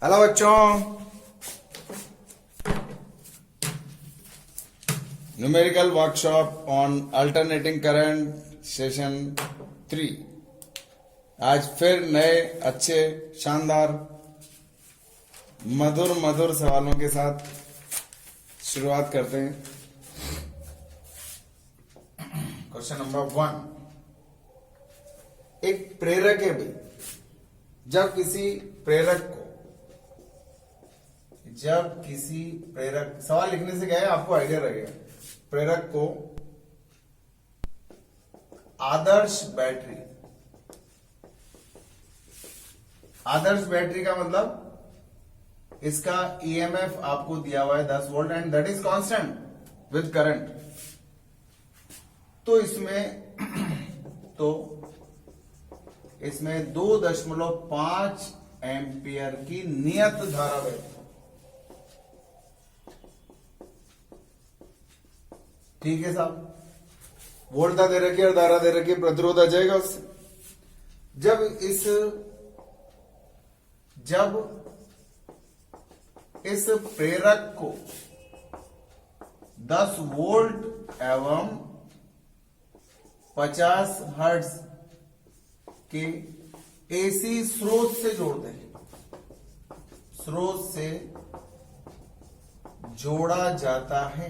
Hello बच्चों, numerical workshop on alternating current session 3। आज फिर नए अच्छे शानदार मधुर मधुर सवालों के साथ शुरुआत करते हैं। क्वेश्चन नंबर 1, एक प्रेरक है भाई। जब किसी प्रेरक सवाल लिखने से क्या है आपको आइडिया रहेगा। प्रेरक को आदर्श बैटरी का मतलब इसका ईएमएफ आपको दिया हुआ है 10 volt and that is constant with current. तो इसमें 2.5 एम्पियर की नियत धारा बहती। ठीक है साहब, वोल्टता दे रखी है और धारा दे रखी है, प्रतिरोध आ जाएगा उससे। जब इस प्रेरक को 10 वोल्ट एवं 50 हर्ट्ज के एसी स्रोत से जोड़ दें, स्रोत से जोड़ा जाता है,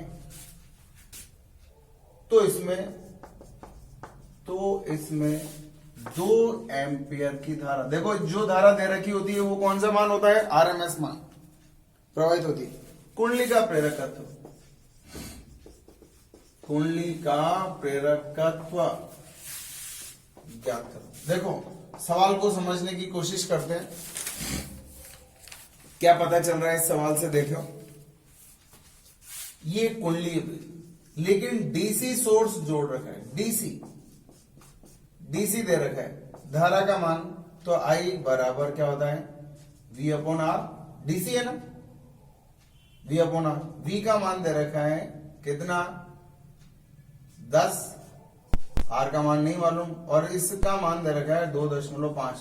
तो इसमें 2 एम्पियर की धारा। देखो, जो धारा दे रखी होती है वो कौन सा मान होता है? आरएमएस मान प्रवाहित होती है। कुंडली का प्रेरकत्व ज्ञात करो। देखो, सवाल को समझने की कोशिश करते हैं। क्या पता चल रहा है इस सवाल से? देखो, ये कुंडली है लेकिन डीसी सोर्स जोड़ रखा है। डीसी दे रखा है। धारा का मान तो आई बराबर क्या होता है? V upon are. डीसी है ना, V अपॉन आर। V का मान दे रखा है कितना? 10। आर का मान नहीं मालूम और इसका मान दे रखा है 2.5।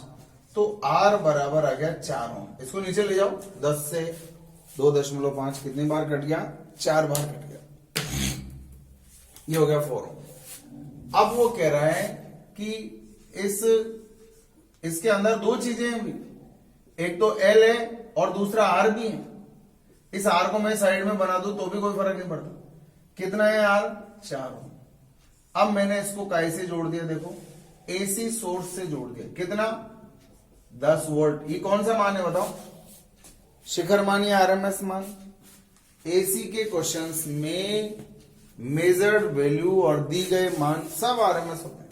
तो आर बराबर आ गया 4 ओम। इसको नीचे ले जाओ। 10 से 2.5 कितनी बार कट गया? 4 बार कट गया। ये हो गया 4 ओम। अब वो कह रहा है कि इसके अंदर 2 चीजें हैं भी। एक तो एल है और दूसरा आर भी है। इस आर को मैं साइड में बना दूं तो भी कोई फर्क नहीं पड़ता। कितना है आर? 4 ओम। अब मैंने इसको काय से जोड़ दिया? देखो, एसी सोर्स से जोड़ दिया। कितना? 10 वोल्ट। ये कौन सा मान है बताओ? शिखर मान या आरएमएस मान? एसी के क्वेश्चंस में मेजर्ड वैल्यू और दी गए मान सब आरएमएस होते हैं।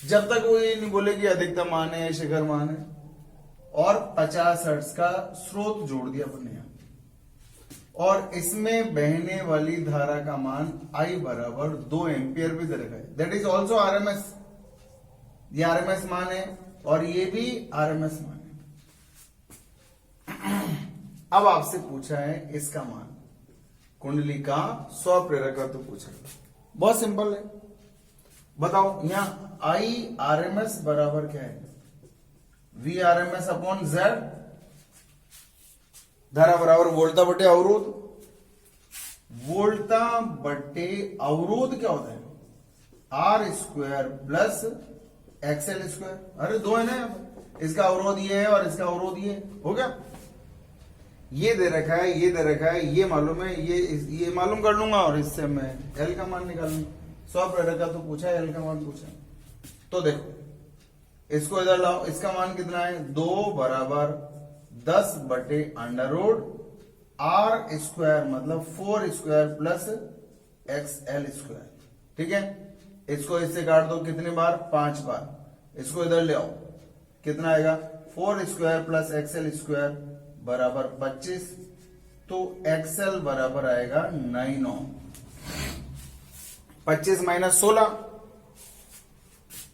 जब तक वो ये नहीं बोले कि अधिकतम मान है, शिखर मान है। और 50 हर्ट्ज का स्रोत जोड़ दिया अपने यहां। और इसमें बहने वाली धारा का मान आई बराबर 2 एम्पियर भी दे रखा है। That is also RMS. ये आरएमएस मान है और ये भी आरएमएस मान है। अब आपसे पूछा है इसका मान, कुंडली का स्वप्रेरकत्व पूछा। बहुत सिंपल है, बताओ। यहां आई आरएमएस बराबर क्या है? V RMS upon Z. धारा बराबर वोल्टता बटे अवरोध। वोल्टता बटे अवरोध क्या होता है? R square plus XL square. अरे 2 है ना, इसका अवरोध ये है और इसका अवरोध ये हो गया। ये दे रखा है, ये दे रखा है, ये मालूम है, ये मालूम कर लूंगा और इससे मैं एल का मान निकालूंगा। स्वप्रेरकत्व तो पूछा है, एल का मान पूछा है। तो देखो, इसको इधर लाओ। इसका मान कितना है? 2 बराबर 10 बटे अंडर रूट आर स्क्वायर मतलब 4 स्क्वायर प्लस एक्सएल स्क्वायर। ठीक है, इसको इससे काट दो। कितनी बार? 5 बार। इसको इधर ले आओ। कितना आएगा? 4 स्क्वायर प्लस एक्सएल स्क्वायर बराबर 25। तो एक्सएल बराबर आएगा 9 ओम। 25 माइनस 16,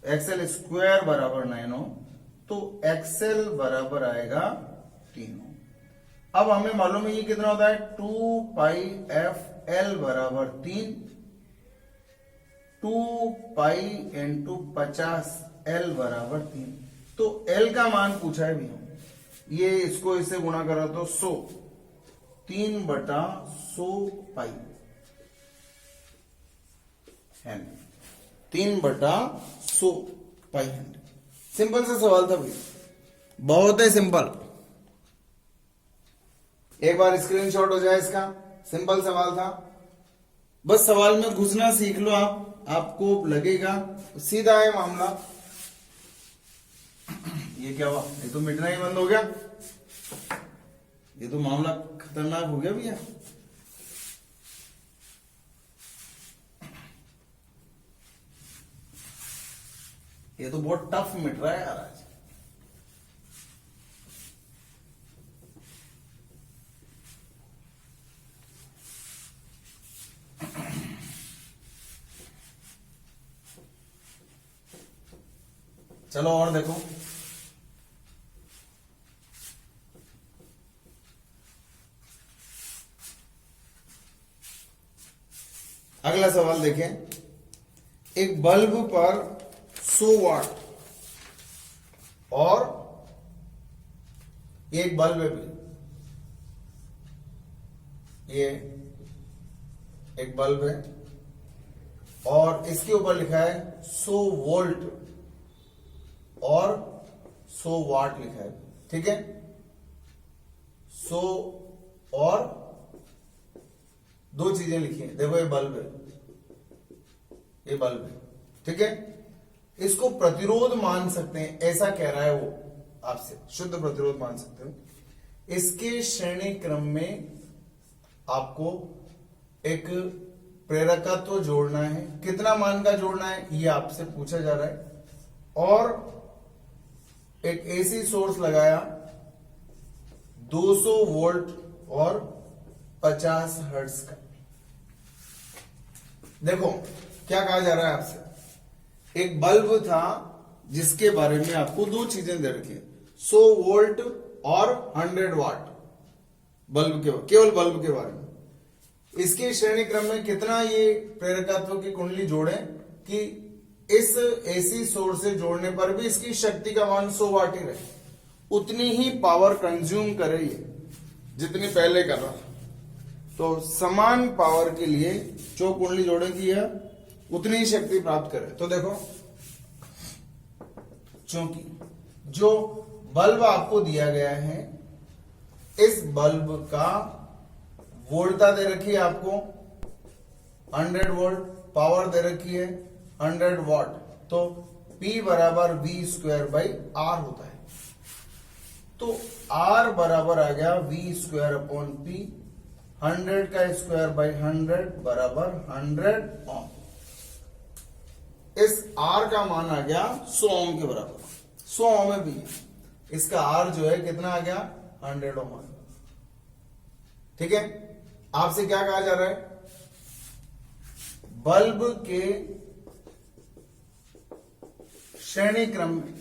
एक्सएल स्क्वायर बराबर 9 ओम। तो एक्सएल बराबर आएगा 3 ओम। अब हमें मालूम है ये कितना होता है? 2 पाई एफ एल बराबर 3। 2 पाई इंटू 50 एल बराबर 3। तो एल का मान पूछा है भैया। ये इसको इससे गुणा करा तो 100, 3/100 पाई हेनरी, 3/100 पाई हेनरी। सिंपल सा सवाल था भाई, बहुत ही सिंपल। एक बार स्क्रीनशॉट हो जाए इसका, सिंपल सवाल था। बस सवाल में घुसना सीख लो आप, आपको लगेगा सीधा है मामला। ये क्या हुआ, ये तो मिटना ही बंद हो गया, ये तो मामला खतरनाक हो गया भैया। ये तो बहुत टफ मिट रहा है यार आज। चलो और देखो, अगला सवाल देखें। एक बल्ब पर 100 वाट और ये एक बल्ब है भी, ये एक बल्ब है और इसके ऊपर लिखा है 100 वोल्ट और 100 वाट लिखा है, ठीक है। 100 और दो चीजें लिखी है, देखो ये बल्ब है, ये बल्ब है, ठीक है। इसको प्रतिरोध मान सकते हैं, ऐसा कह रहा है वो आपसे, शुद्ध प्रतिरोध मान सकते हो। इसके श्रेणी क्रम में आपको एक प्रेरकत्व जोड़ना है, कितना मान का जोड़ना है ये आपसे पूछा जा रहा है। और एक एसी सोर्स लगाया 200 वोल्ट और 50 हर्ट्ज का। देखो क्या कहा जा रहा है आपसे, एक बल्ब था जिसके बारे में आपको दो चीजें दे रखी है, 100 वोल्ट और 100 वाट बल्ब के, केवल बल्ब के बारे में। इसके श्रेणी क्रम में कितना ये प्रेरकत्व की कुंडली जोड़े कि इस एसी सोर्स से जोड़ने पर भी इसकी शक्ति का मान 100 वाट ही रहे, उतनी ही पावर कंज्यूम करे ये जितनी पहले कर रहा। तो समान पावर के लिए जो कुंडली जोड़ेगी यह उतनी ही शक्ति प्राप्त करे। तो देखो, क्योंकि जो बल्ब आपको दिया गया है, इस बल्ब का वोल्टता दे रखी है आपको 100 वोल्ट, पावर दे रखी है 100 वाट, तो P बराबर V²/R होता है। तो R बराबर आ गया V²/P, 100 का स्क्वायर/100 बराबर 100 ओम। इस R का मान आ गया 100 ओम के बराबर, 100 ओम है भी, इसका R जो है कितना आ गया 100 ओम आ गया, ठीक है। आपसे क्या कहा जा रहा है, बल्ब के श्रेणी क्रम में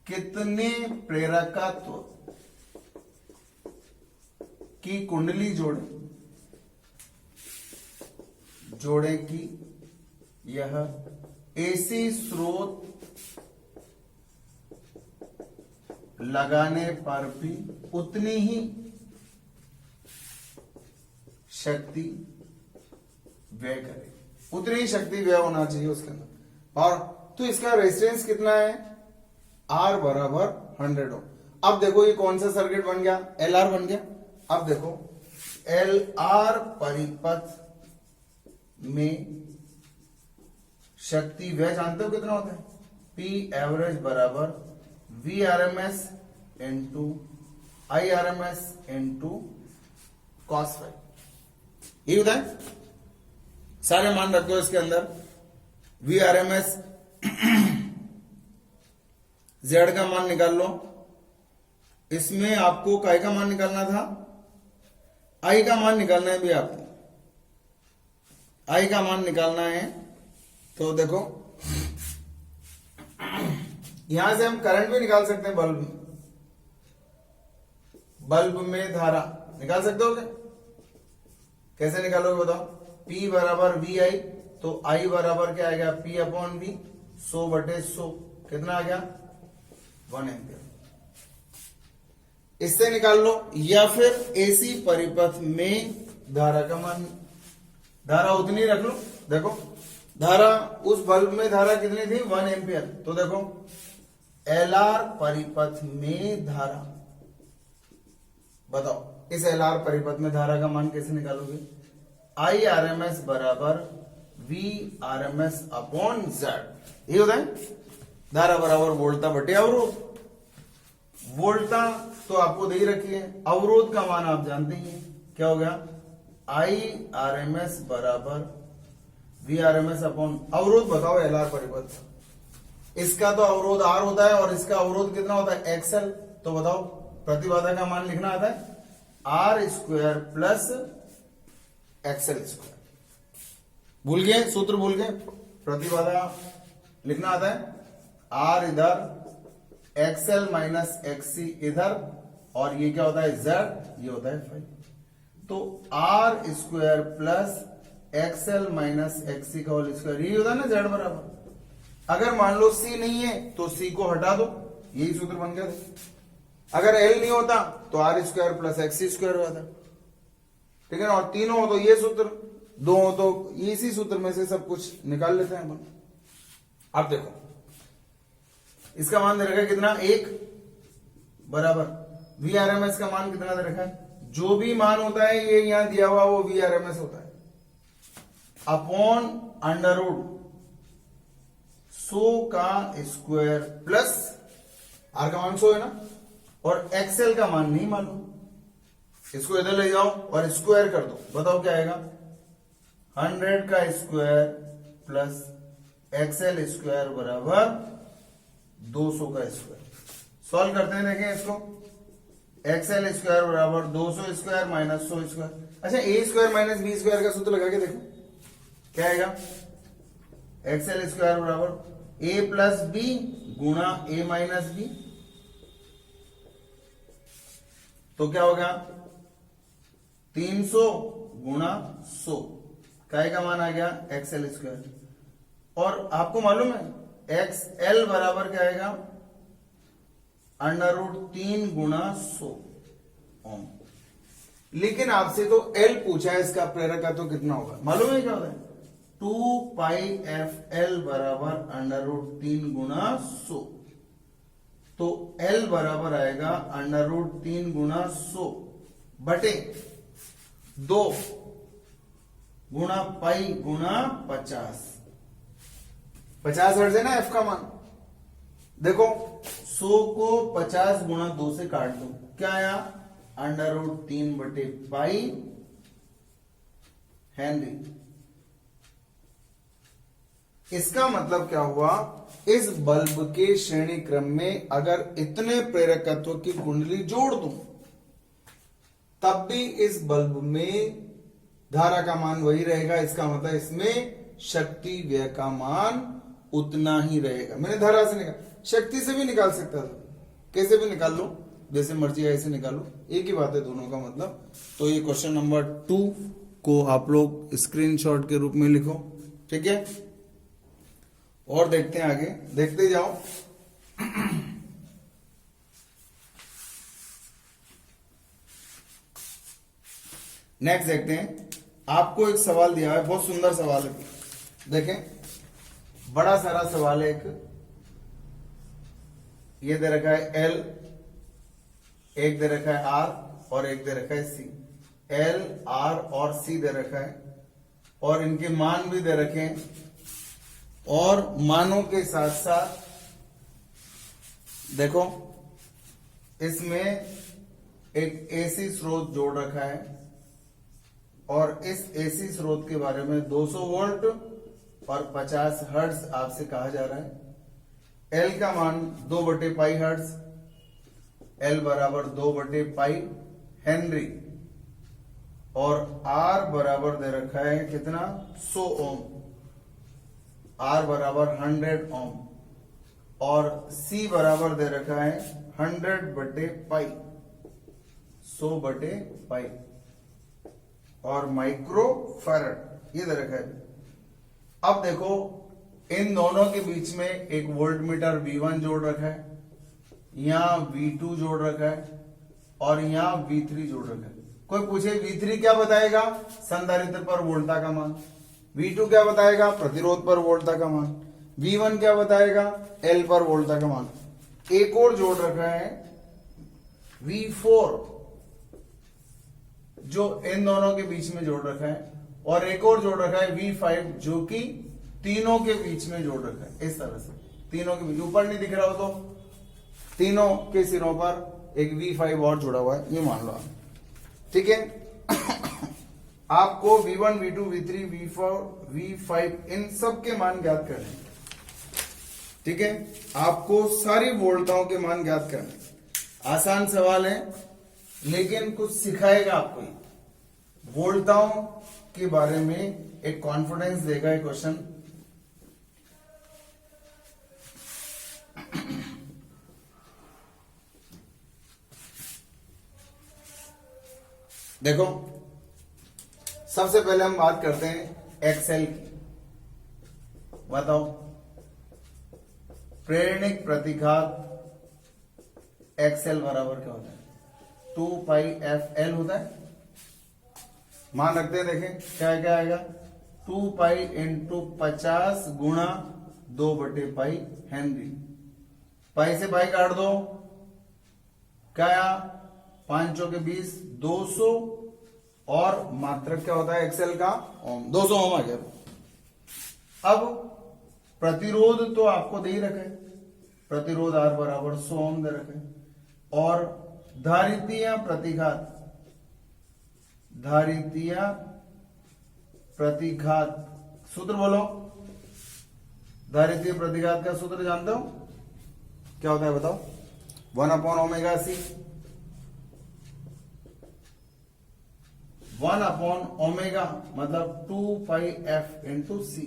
कितने प्रेरकत्व की कुंडली जोड़े कि यह एसी स्रोत लगाने पर भी उतनी ही शक्ति व्यय करे, उतनी ही शक्ति व्यय होना चाहिए उसके अंदर पावर। तो इसका रेजिस्टेंस कितना है, R बराबर 100 ओम। अब देखो ये कौन सा सर्किट बन गया, LR बन गया। अब देखो LR परिपथ में शक्ति व्यय जानते हो कितना होता है, P एवरेज बराबर VRMS into IRMS into cos phi, ये होता है। सारे मान रख दो इसके अंदर, VRMS Z का मान निकाल लो, इसमें आपको काय का मान निकालना था, I का मान निकालना है भी आपको, I का मान निकालना है। तो देखो यहां से हम करंट भी निकाल सकते हैं, बल्ब में धारा निकाल सकते हो क्या, कैसे निकालोगे बताओ। P बराबर VI, तो I बराबर क्या आएगा P/V, 100/100 कितना आ गया 1 एम्पियर। इससे निकाल लो, या फिर एसी परिपथ में धारा का मान, धारा उतनी रख लो। देखो धारा उस बल्ब में धारा कितनी थी 1 एम्पियर, तो देखो एलआर परिपथ में धारा, बताओ इस एलआर परिपथ में धारा का मान कैसे निकालोगे? आई आर एम एस बराबर V R M S upon Z, ये होता है धारा बराबर वोल्टा बटे अवरोध। वोल्टा तो आपको दे ही रखी है, अवरोध का मान आप जानते ही हैं, क्या हो गया आई आर एम एस बराबर V R M S upon अवरोध। बताओ एल आर परिपथ, इसका तो अवरोध आर होता है और इसका अवरोध कितना होता है एक्सएल, तो बताओ प्रतिबाधा का मान लिखना आता है R square plus XL square. भूल गए सूत्र, भूल गए? प्रतिबाधा लिखना आता है आर इधर, एक्सएल माइनस एक्ससी इधर, और ये क्या होता है जेड, ये होता है फाइव। तो R square plus XL minus XC का होल स्क्वायर, ये होता है ना जेड बराबर। अगर मान लो सी नहीं है तो सी को हटा दो, यही सूत्र बन गया था। अगर एल नहीं होता तो R square plus XC square होता, ठीक है ना। और तीनों हो तो ये सूत्र, दो हो तो इसी सूत्र में से सब कुछ निकाल लेते हैं अपन। अब देखो इसका मान दे रखा है कितना 1 बराबर वीआरएमएस का मान कितना दे रखा है, जो भी मान होता है ये यहां दिया हुआ वो वीआरएमएस होता है, अपॉन अंडर रूट 100 का स्क्वायर प्लस आर का मान 100 है ना, और एक्सएल का मान नहीं मालूम, इसको इधर ले जाओ और स्क्वायर कर दो, बताओ क्या आएगा 100 का स्क्वायर प्लस एक्सएल स्क्वायर बराबर 200 का स्क्वायर। सॉल्व करते हैं, देखें इसको, एक्सएल स्क्वायर बराबर 200 स्क्वायर माइनस 100 स्क्वायर। अच्छा ए स्क्वायर माइनस बी स्क्वायर का सूत्र लगा के देखो क्या आएगा, एक्सएल स्क्वायर बराबर ए प्लस बी गुणा ए माइनस बी, तो क्या होगा 300 गुणा 100, काय का मान आ गया एक्सएल स्क्वायर। और आपको मालूम है एक्स एल बराबर क्या आएगा अंडर रूट 3 गुणा 100 ओम। लेकिन आपसे तो एल पूछा है, इसका प्रेरकत्व कितना होगा मालूम है क्या होता है 2 पाई एफ एल बराबर अंडर रूट 3 गुणा 100, तो एल बराबर आएगा अंडर रूट 3 गुणा 100 बटे 2 गुणा पाई गुणा 50। 50 हर्ट्ज है ना एफ का मान, देखो 100 को 50 गुणा 2 से काट दो, क्या आया अंडर रूट 3 बटे पाई हेनरी। इसका मतलब क्या हुआ, इस बल्ब के श्रेणी क्रम में अगर इतने प्रेरकत्व की कुंडली जोड़ दूं तब भी इस बल्ब में धारा का मान वही रहेगा, इसका मतलब इसमें शक्ति व्यय का मान उतना ही रहेगा। मैंने धारा से निकाल, शक्ति से भी निकाल सकता था, कैसे भी निकाल लो, जैसे मर्जी है ऐसे निकालो, एक ही बात है दोनों का मतलब। तो ये क्वेश्चन नंबर 2 को आप लोग स्क्रीनशॉट के रूप में लिखो, ठीक है। और देखते हैं आगे, देखते जाओ। नेक्स्ट देखते हैं, आपको एक सवाल दिया है, बहुत सुंदर सवाल है, देखें बड़ा सारा सवाल है। एक ये दे रखा है एल, एक दे रखा है आर और एक दे रखा है सी। एल आर और सी दे रखा है और इनके मान भी दे रखे हैं, और मानों के साथ साथ देखो इसमें एक एसी स्रोत जोड़ रखा है, और इस एसी स्रोत के बारे में 200 वोल्ट और 50 हर्ट्ज आपसे कहा जा रहा है। एल का मान 2 बटे पाई हर्ट्ज, एल बराबर 2 बटे पाई हेनरी, और आर बराबर दे रखा है कितना 100 ओम, आर बराबर 100 ओम, और सी बराबर दे रखा है 100 बटे पाई, 100 बटे पाई, और माइक्रो फैरड ये दे रखा है। अब देखो इन दोनों के बीच में एक वोल्ट मीटर V1 जोड़ रखा है, यहां V2 जोड़ रखा है और यहां V3 जोड़ रखा है। कोई पूछे V3 क्या बताएगा? संधारित्र पर वोल्टता का मान। V2 क्या बताएगा? प्रतिरोध पर वोल्टता का मान। V1 क्या बताएगा? L पर वोल्टता का मान। एक और जोड़ रखा है V4 जो इन दोनों के बीच में जोड़ रखा है, और एक और जोड़ रखा है V5 जो कि तीनों के बीच में जोड़ रखा है। इस तरह से तीनों के बीच, ऊपर नहीं दिख रहा हो तो तीनों के सिरों पर एक V5 और जुड़ा हुआ है, ये मान लो आप। ठीक है। आपको V1, V2, V3, V4, V5 इन सब के मान ज्ञात करने हैं। ठीक है, आपको सारी वोल्टताओं के मान ज्ञात करने हैं। आसान सवाल है लेकिन कुछ सिखाएगा आपको। वोल्टताओं के बारे में एक कॉन्फिडेंस देगा ये क्वेश्चन। देखो, सबसे पहले हम बात करते हैं एक्सेल की। बताओ, प्रेरणिक प्रतिघात एक्सेल बराबर क्या होता है? 2πfL होता है। मान रखते हैं, देखें क्या क्या आएगा? 2π इंटू 50 गुणा 2/पाई हेनरी। पाई से पाई काट दो, क्या आया? 5 चौके 20, 200 और मात्रक क्या होता है एक्सेल का? ओम। 200 ओम आ गया। अब प्रतिरोध तो आपको दे ही रखा है, प्रतिरोध R बराबर 100 ओम दे रखा है, और धारितीय प्रतिघात, धारितीय प्रतिघात सूत्र बोलो। धारितीय प्रतिघात का सूत्र जानते हो? क्या होता है बताओ? 1/ओमेगा c। 1/ओमेगा मतलब 2πf इंटू c।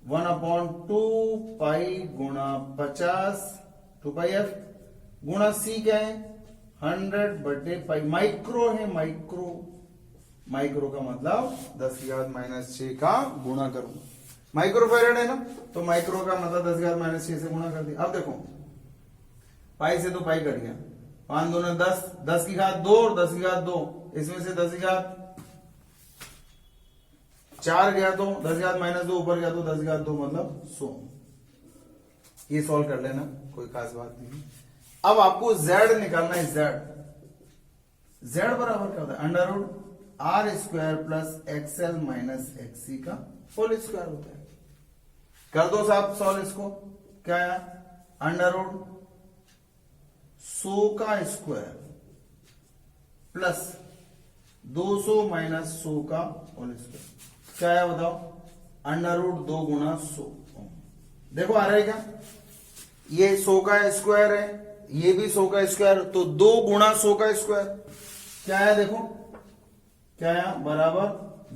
1/2π गुणा 50, 2πf गुणा c क्या है? 100/पाई। माइक्रो है, माइक्रो। माइक्रो का मतलब 10⁻⁻6 का गुणा करूं। माइक्रो फैराड है ना, तो माइक्रो का मतलब 10⁻⁻6 से गुणा कर दिया। अब देखो, पाई से तो पाई कट गया, 5 दूना 10, 10 की घात 2 और 10 की घात 2, इसमें से 10 की घात 4 गया तो 10 की घात -2 ऊपर गया तो 10 की घात 2 मतलब 100। ये सॉल्व कर लेना, कोई खास बात नहीं। अब आपको z निकालना है। z बराबर क्या होता है? √r² plus XL minus XC का होल स्क्वायर होता है। कर दो साहब सॉल्व इसको। क्या है? √100 का स्क्वायर प्लस 200 माइनस 100 का होल स्क्वायर। क्या है बताओ? √2 गुणा 100। देखो आ रहा है क्या? ये 100 का स्क्वायर है, ये भी 100 का स्क्वायर, तो 2 गुणा 100 का स्क्वायर। क्या है देखो, क्या है? बराबर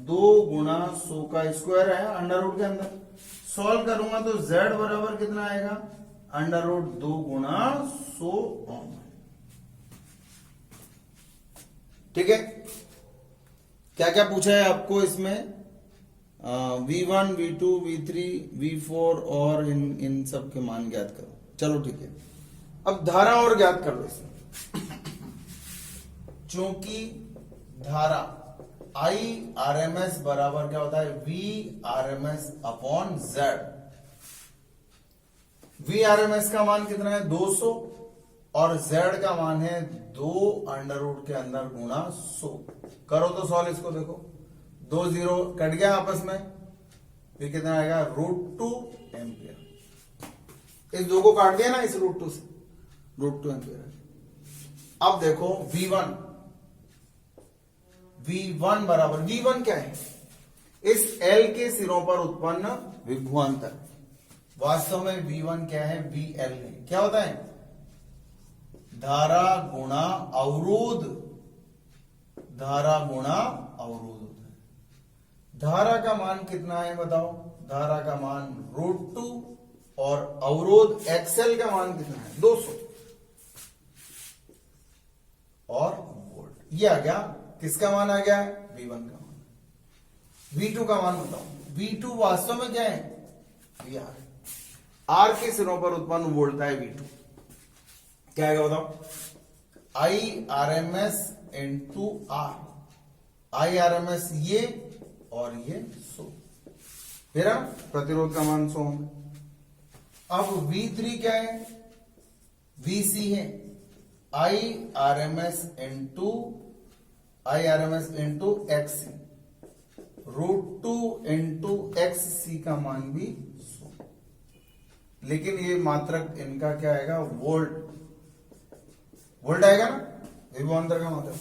2 गुणा 100 का स्क्वायर है अंडर के अंदर। सॉल्व करूंगा तो z बराबर कितना आएगा? √2 गुणा 100 ओम। ठीक है। क्या क्या पूछा है आपको इसमें? V1, V2, V3, V4 और इन सब के मान ज्ञात करो। चलो ठीक है। अब धारा और ज्ञात कर लो इसमें। चूंकि धारा IRMS बराबर क्या होता है? VRMS upon Z। VRMS का मान कितना है? 200 और Z का मान है 2 √ के अंदर गुणा 100। करो तो सॉल्व इसको। देखो 2 0 कट गया आपस में, फिर कितना आएगा? √2 एम्पियर। इस 2 को काट दिया ना इस √2 से, √2 एम्पियर। अब देखो V1 बराबर, V1 क्या है? इस L के सिरों पर उत्पन्न विभवांतर। वास्तव में V1 क्या है? VL है। क्या होता है? धारा गुणा अवरोध, धारा गुणा अवरोध होता है। धारा का मान कितना है बताओ? धारा का मान √2 और अवरोध XL का मान कितना है? 200 और वोल्ट। ये आ गया, किसका मान आ गया? V1 का मान। V2 का मान बताओ। V2 वास्तव में क्या है? वी आर के सिरों पर उत्पन्न वोल्ट है V2। क्या आएगा बताओ? I R M S into R. I R M S ये और ये 100, मेरा प्रतिरोध का मान 100 है। अब V3 क्या है? VC है I R M S into XC, √2 into XC का मान भी 100। लेकिन ये मात्रक इनका क्या आएगा? वोल्ट आएगा ना, विभवांतर का मात्रक।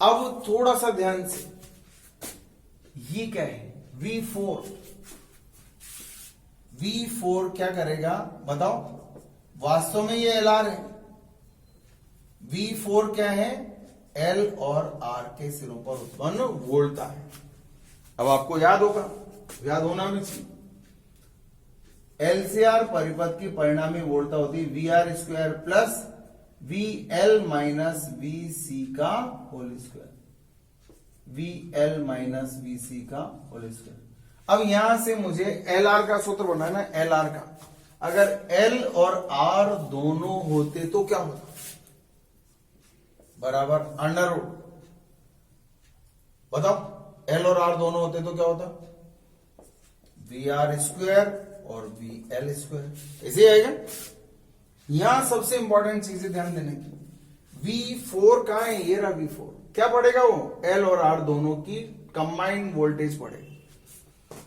अब थोड़ा सा ध्यान से, ये क्या है? V4। V4 क्या करेगा बताओ? वास्तव में ये LR है। V4 क्या है? L और R के सिरों पर उत्पन्न वोल्टता है। अब आपको याद होगा, याद होना भी चाहिए, LCR परिपथ की परिणामी वोल्टता होती है VR² plus VL minus VC का whole square. VL minus VC का होल स्क्वायर। अब यहां से मुझे LR का सूत्र बनाना है। LR का अगर L और R दोनों होते तो क्या होता? बराबर अंडर रूट। बताओ, L और R दोनों होते तो क्या होता? VR² और VL²। ऐसे आएगा। यहां सबसे इंपॉर्टेंट चीजें ध्यान देने की, V4 कहां है? ये रहा V4। क्या पड़ेगा वो? L और R दोनों की कंबाइंड वोल्टेज पड़ेगी।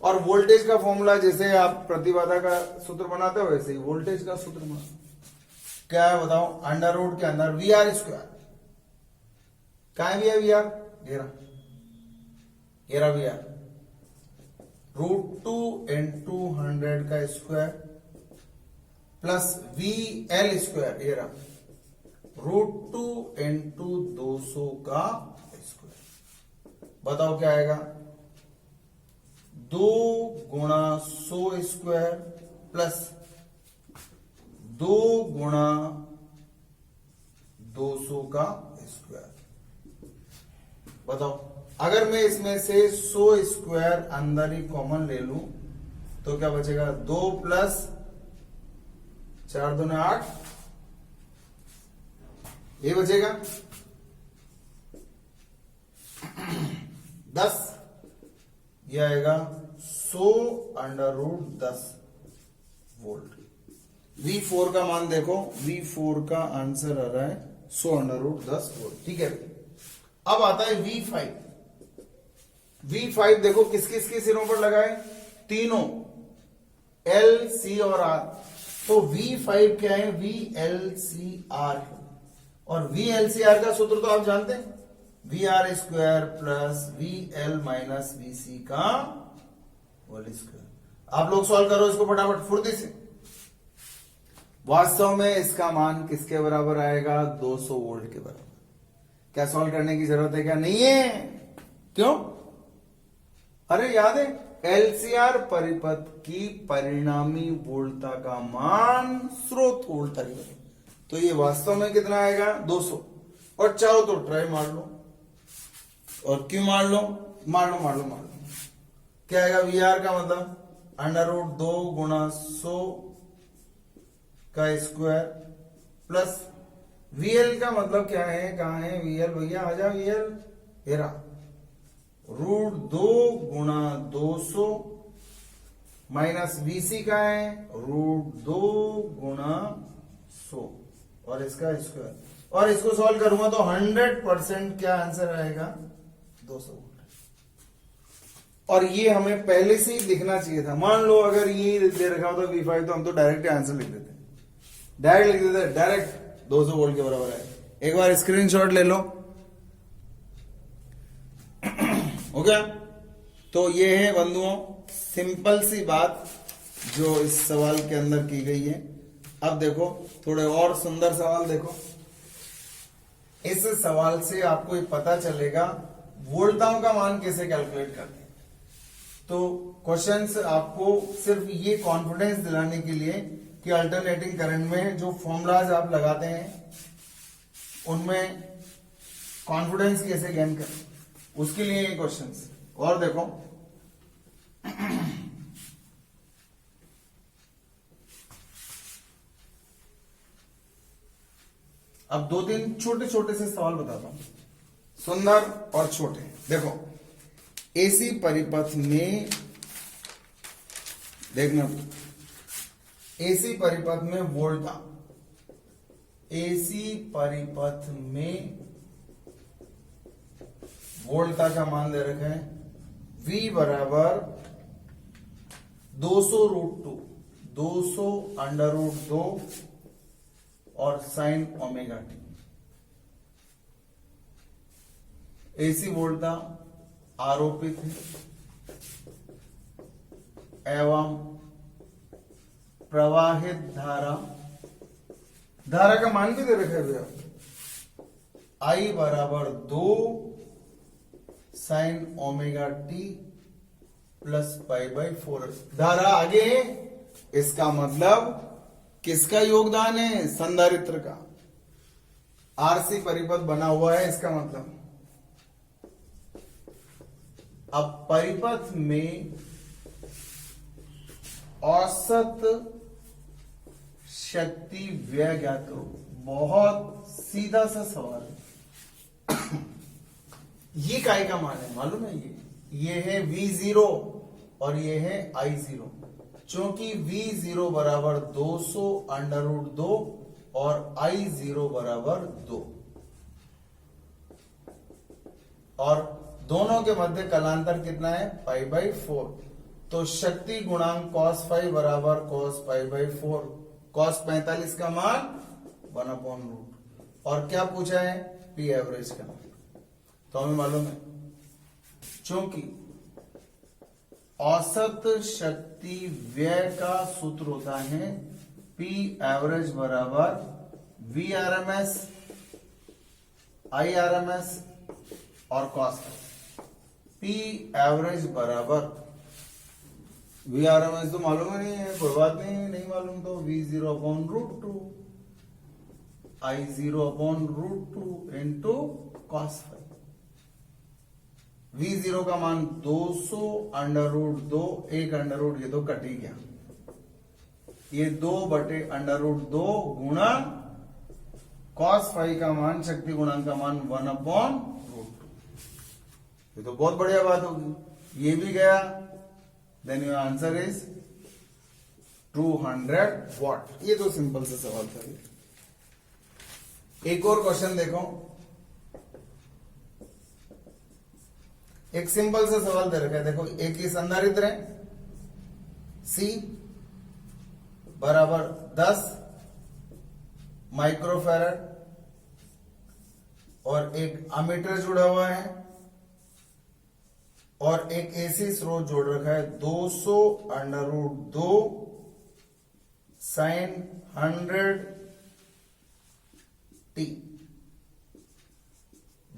और वोल्टेज का फॉर्मूला जैसे आप प्रतिबाधा का सूत्र बनाते हो वैसे ही वोल्टेज का सूत्र बना। क्या है बताओ? अंडर रूट के अंदर VR²। कहां है VR? ये रहा VR, √2 इंटू 100 का स्क्वायर प्लस VL², ये रहा √2 इंटू 200 का स्क्वायर। बताओ क्या आएगा? 2 गुणा 100 स्क्वायर प्लस 2 गुणा 200 का स्क्वायर। बताओ, अगर मैं इसमें से 100 स्क्वायर अंदर ही कॉमन ले लूं तो क्या बचेगा? 2 प्लस 4 दूने 8, ये बचेगा 10। ये आएगा 100 अंडर रूट 10 वोल्ट। V4 का मान देखो, V4 का आंसर आ रहा है 100 अंडर रूट 10 वोल्ट। ठीक है। अब आता है V5। V5 देखो किस किस के सिरों पर लगाए? तीनों, L, C और R। तो V5 क्या है? VLCR। और VLCR का सूत्र तो आप जानते हैं, VR² plus VL minus VC का होल स्क्वायर। आप लोग सॉल्व करो इसको फटाफट फुर्ती से। वास्तव में इसका मान किसके बराबर आएगा? 200 वोल्ट के बराबर। क्या सॉल्व करने की जरूरत है? क्या नहीं है? क्यों? अरे याद है, LCR परिपथ की परिणामी वोल्टता का मान स्रोत वोल्टता के बराबर। तो ये वास्तव में कितना आएगा? 200। और चाहो तो ट्राई मार लो। और क्यों मार लो? मार लो। क्या आएगा? VR का मतलब अंडर रूट 2 गुणा 100 का स्क्वायर प्लस VL का मतलब क्या है? कहां है VL? भैया आ जा VL। हेरा √2 गुणा 200 माइनस VC का है √2 गुणा 100 और इसका स्क्वायर। और इसको सॉल्व करूंगा तो 100% क्या आंसर आएगा? 200 वोल्ट। और ये हमें पहले से ही दिखना चाहिए था। मान लो अगर ये दे रखा होता V5 तो हम तो डायरेक्ट आंसर लिख देते, डायरेक्ट 200 वोल्ट के बराबर है। एक बार स्क्रीनशॉट ले लो। हो गया? तो ये है बंधुओं सिंपल सी बात जो इस सवाल के अंदर की गई है। अब देखो थोड़े और सुंदर सवाल देखो। इस सवाल से आपको ये पता चलेगा वोल्टताओं का मान कैसे कैलकुलेट करते हैं। तो क्वेश्चंस आपको सिर्फ ये कॉन्फिडेंस दिलाने के लिए कि अल्टरनेटिंग करंट में जो फॉर्मूलाज आप लगाते हैं उनमें कॉन्फिडेंस कैसे गेन करें, उसके लिए ये क्वेश्चंस। और देखो अब दो तीन छोटे छोटे से सवाल बताता हूं, सुंदर और छोटे। देखो, एसी परिपथ में देखना, एसी परिपथ में वोल्टा, एसी परिपथ में वोल्टा का मान दे रखा है V बराबर 200√2, 200 √2 और साइन ओमेगा टी। एसी वोल्टा आरोपित है एवं प्रवाहित धारा, धारा का मान भी दे रखा है भैया, I बराबर 2 साइन ओमेगा टी प्लस π/4। धारा आगे है, इसका मतलब किसका योगदान है? संधारित्र का। आरसी परिपथ बना हुआ है, इसका मतलब। अब परिपथ में औसत शक्ति व्यय ज्ञात करो। बहुत सीधा सा सवाल है। ये काय का मान है मालूम है? ये है V0 और ये है I0। चूंकि V0 बराबर 200 √2 और I0 बराबर 2 और दोनों के मध्य कलांतर कितना है? π/4। तो शक्ति गुणांक cos ∅ बराबर cos π/4। cos 45 का मान 1/√। और क्या पूछा है? P एवरेज का। तो हमें मालूम है, चूंकि औसत शक्ति व्यय का सूत्र होता है P एवरेज बराबर VRMS, IRMS और cos। P एवरेज बराबर VRMS तो मालूम ही नहीं है, कोई बात नहीं मालूम तो V0/√2 I0/√2 into cos ∅। V0 का मान 200 √2, एक √ ये तो कट ही गया, ये 2/√2 गुणा cos ∅ का मान, शक्ति गुणांक का मान 1/√2। ये तो बहुत बढ़िया बात होगी, ये भी गया। Then your answer is 200 watt. ये तो सिंपल सा सवाल था। एक और क्वेश्चन देखो, एक सिंपल सा सवाल दे रखा है। देखो, एक ही संधारित्र है C बराबर 10 माइक्रोफैरड और एक अमीटर जुड़ा हुआ है और एक एसी स्रोत जोड़ रखा है 200 √2 साइन 100t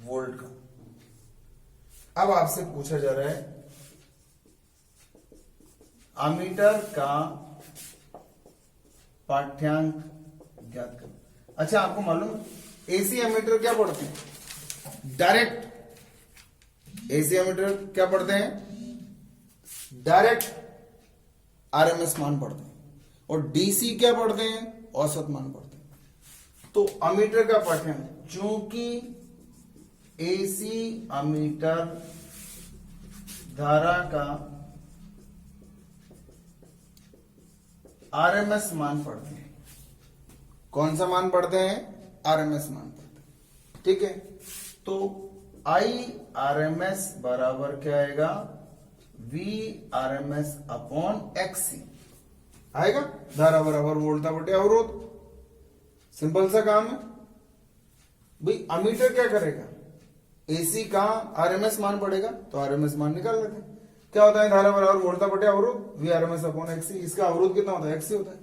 वोल्ट का। अब आपसे पूछा जा रहा है अमीटर का पाठ्यांक ज्ञात करो। अच्छा, आपको मालूम है एसी अमीटर क्या पढ़ते हैं? डायरेक्ट। एसी अमीटर क्या पढ़ते हैं? डायरेक्ट आरएमएस मान पढ़ते हैं। और डीसी क्या पढ़ते हैं? औसत मान पढ़ते हैं। तो अमीटर का पाठ्यांक, चूंकि एसी अमीटर धारा का आरएमएस मान पढ़ते हैं। कौन सा मान पढ़ते हैं? आरएमएस मान पढ़ते हैं। ठीक है, तो आई आरएमएस बराबर क्या आएगा? वी आरएमएस अपॉन एक्सी आएगा। धारा बराबर वोल्टा बटे अवरोध। सिंपल सा काम है भाई। अमीटर क्या करेगा? एसी का आरएमएस मान पड़ेगा, तो आरएमएस मान निकाल लेते हैं। क्या होता है? धारा बराबर वोल्टा बटे अवरोध, वी आरएमएस अपॉन एक्सी। इसका अवरोध कितना होता है? एक्सी होता है।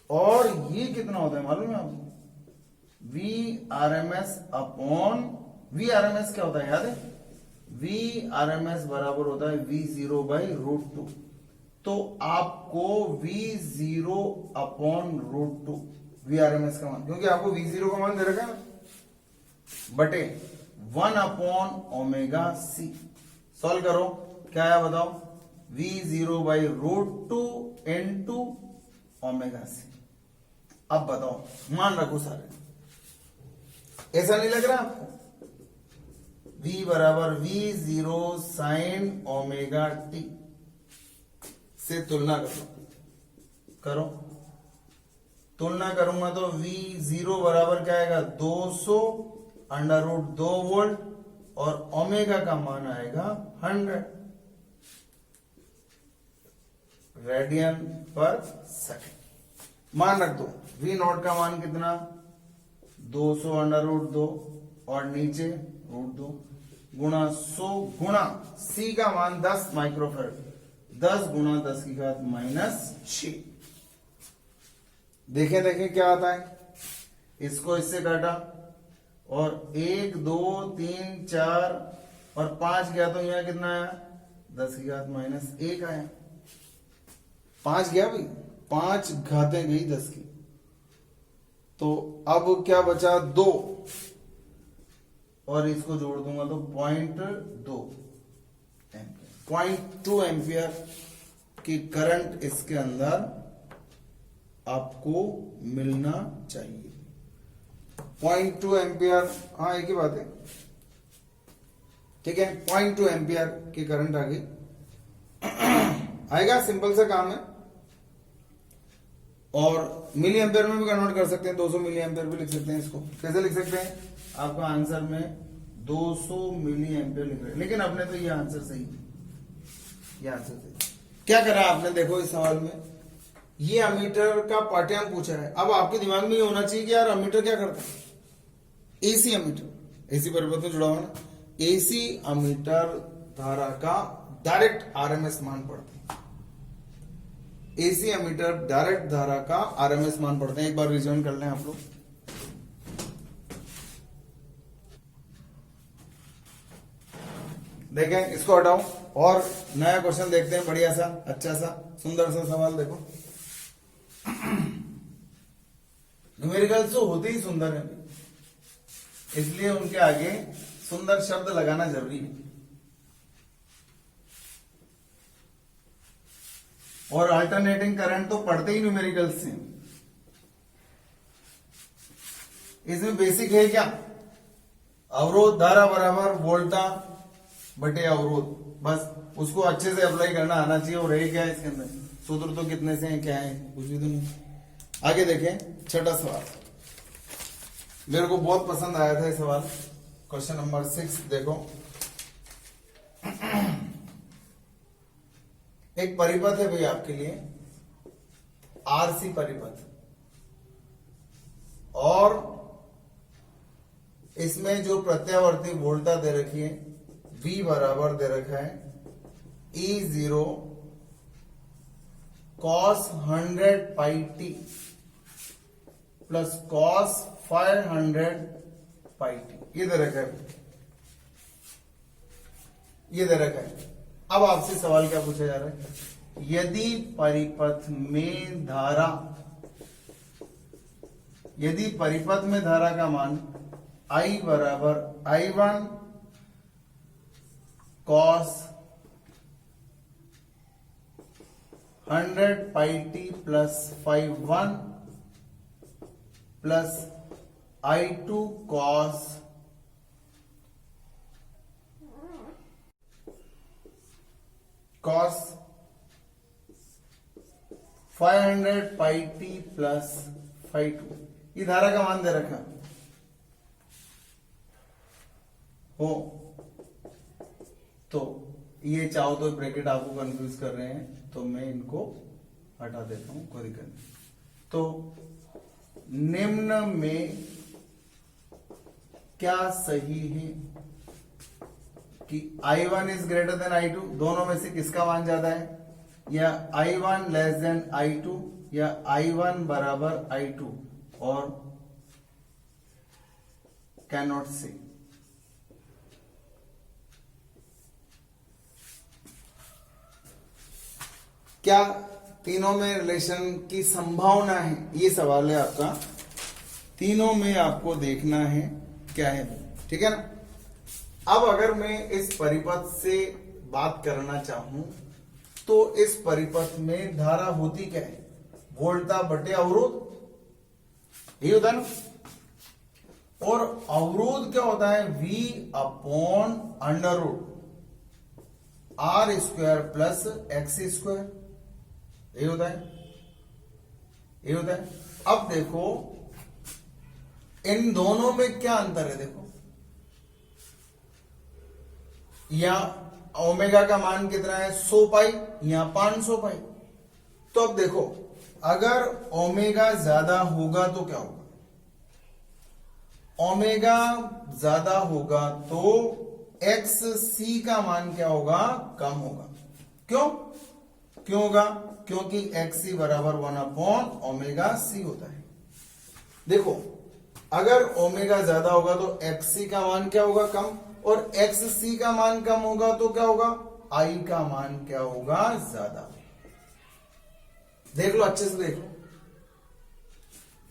और ये कितना होता है मालूम है आपको? V RMS upon, V RMS क्या होता है याद है? वी आरएमएस बराबर होता है V0/√2। तो आपको V0 अपॉन √2 वी आरएमएस का मान, क्योंकि आपको V0 का मान दे रखा है ना, बटे 1/ω/c। सॉल्व करो, क्या है बताओ? V0/√2 into ω/c। अब बताओ, मान रखो सारे। ऐसा नहीं लग रहा आपको? V बराबर V0 साइन ओमेगा टी से तुलना करो। तुलना करूंगा तो V0 बराबर क्या आएगा? 200 अंडर रूट 2 वोल्ट और ओमेगा का मान आएगा 100 रेडियन पर सेकेंड। मान रख दो V नॉट का मान कितना? 200 अंडर रूट 2 और नीचे रूट 2 गुणा 100 गुणा C का मान 10 माइक्रोफैराड, 10 गुणा 10 की घात -6। देखें क्या आता है। इसको इससे काटा और 1 2 3 4 और 5 गया तो यहां कितना आया? 10 की घात -1 आया। 5 गया भाई, 5 घातें गई 10 की। तो अब क्या बचा? 2 और इसको जोड़ दूंगा तो 0.2 एम्पियर, 0.2 एम्पियर की करंट इसके अंदर आपको मिलना चाहिए। 0.2 एम्पियर, हाँ एक ही बात है, ठीक है। 0.2 एम्पियर की करंट आ गई आएगा, सिंपल सा काम है। और मिली एम्पियर में भी कन्वर्ट कर सकते हैं, 200 मिली एम्पियर भी लिख सकते हैं। इसको कैसे लिख सकते हैं? आपका आंसर में 200 मिली एम्पियर लिख रहे हैं, लेकिन आपने तो ये आंसर सही, ये आंसर सही। क्या करा आपने? देखो इस सवाल में ये अमीटर का पाठ्यांक पूछा है। अब आपके दिमाग में ये होना चाहिए कि यार अमीटर क्या करता है? एसी अमीटर, एसी परिपथ में जुड़ा हुआ ना, एसी अमीटर धारा का डायरेक्ट आरएमएस मान पढ़ते हैं। एसी अमीटर डायरेक्ट धारा का आरएमएस मान पढ़ते हैं। एक बार रिजॉइन कर लें आप लोग। देखें, इसको हटाओ और नया क्वेश्चन देखते हैं, बढ़िया सा, अच्छा सा, सुंदर सा सवाल। देखो न्यूमेरिकल्स तो होते ही सुंदर है, इसलिए उनके आगे सुंदर शब्द लगाना जरूरी है। और अल्टरनेटिंग करंट तो पढ़ते ही न्यूमेरिकल्स से। इसमें बेसिक है क्या? अवरोध धारा बराबर वोल्टा बटे अवरोध, बस उसको अच्छे से अप्लाई करना आना चाहिए। और है क्या इसके अंदर? सूत्र तो कितने से हैं, क्या है, कुछ भी तो नहीं। आगे देखें छठा सवाल, मेरे को बहुत पसंद आया था ये सवाल, क्वेश्चन नंबर 6। देखो एक परिपथ है भाई आपके लिए, आरसी परिपथ, और इसमें जो प्रत्यावर्ती वोल्टा दे रखी है V बराबर दे रखा है E0 cos 100 pi t plus cos 500 pi T, ये दे रखा है, ये दे रखा है। अब आपसे सवाल क्या पूछा जा रहा है? यदि परिपथ में धारा, यदि परिपथ में धारा का मान I बराबर I1 cos 100 pi t plus 5/1 plus I2 cos 500 pi t plus 5/2, ये धारा का मान दे रखा हो। तो ये चाहो तो ब्रैकेट आपको कंफ्यूज कर रहे हैं, तो मैं इनको हटा देता हूं, कोई दिक्कत नहीं। तो निम्न में क्या सही है कि I1 is greater than I2, दोनों में से किसका मान ज्यादा है? या I1 लेस देन I2 या I1 बराबर I2, और कैन नॉट से। क्या तीनों में रिलेशन की संभावना है? ये सवाल है आपका, तीनों में आपको देखना है क्या है, ठीक है ना। अब अगर मैं इस परिपथ से बात करना चाहूं तो इस परिपथ में धारा होती क्या है? वोल्टा बटे अवरोध, यही होता है ना। और अवरोध क्या होता है, v upon under root r² plus x², ये होता है, ये होता है। अब देखो इन दोनों में क्या अंतर है, देखो यहां ओमेगा का मान कितना है 100 पाई, यहां 500 पाई। तो अब देखो अगर ओमेगा ज्यादा होगा तो क्या होगा, ओमेगा ज्यादा होगा तो XC का मान क्या होगा, कम होगा। क्यों क्यों होगा, क्योंकि XC बराबर 1/ओमेगा C होता है। देखो अगर ओमेगा ज्यादा होगा तो XC का मान क्या होगा, कम, और XC का मान कम होगा तो क्या होगा, I का मान क्या होगा, ज्यादा। देख लो अच्छे से देख लो,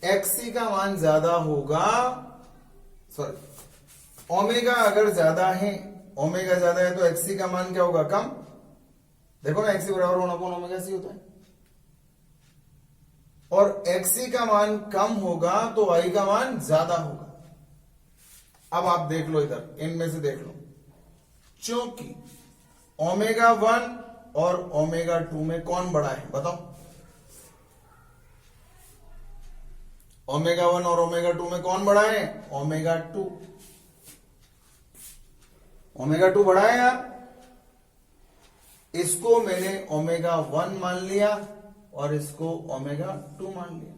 XC का मान ज्यादा होगा, सॉरी ओमेगा अगर ज्यादा है, ओमेगा ज्यादा है तो XC का मान क्या होगा, कम। देखो ना XC बराबर 1/ओमेगा C होता है, और XC का मान कम होगा तो I का मान ज्यादा होगा। अब आप देख लो इधर, इनमें से देख लो, क्योंकि ओमेगा 1 और ओमेगा 2 में कौन बड़ा है, बताओ। ओमेगा 1 और ओमेगा 2 में कौन बड़ा है, ओमेगा 2। ओमेगा 2 बड़ा है यार, इसको मैंने ओमेगा 1 मान लिया और इसको ओमेगा 2 मान लिया,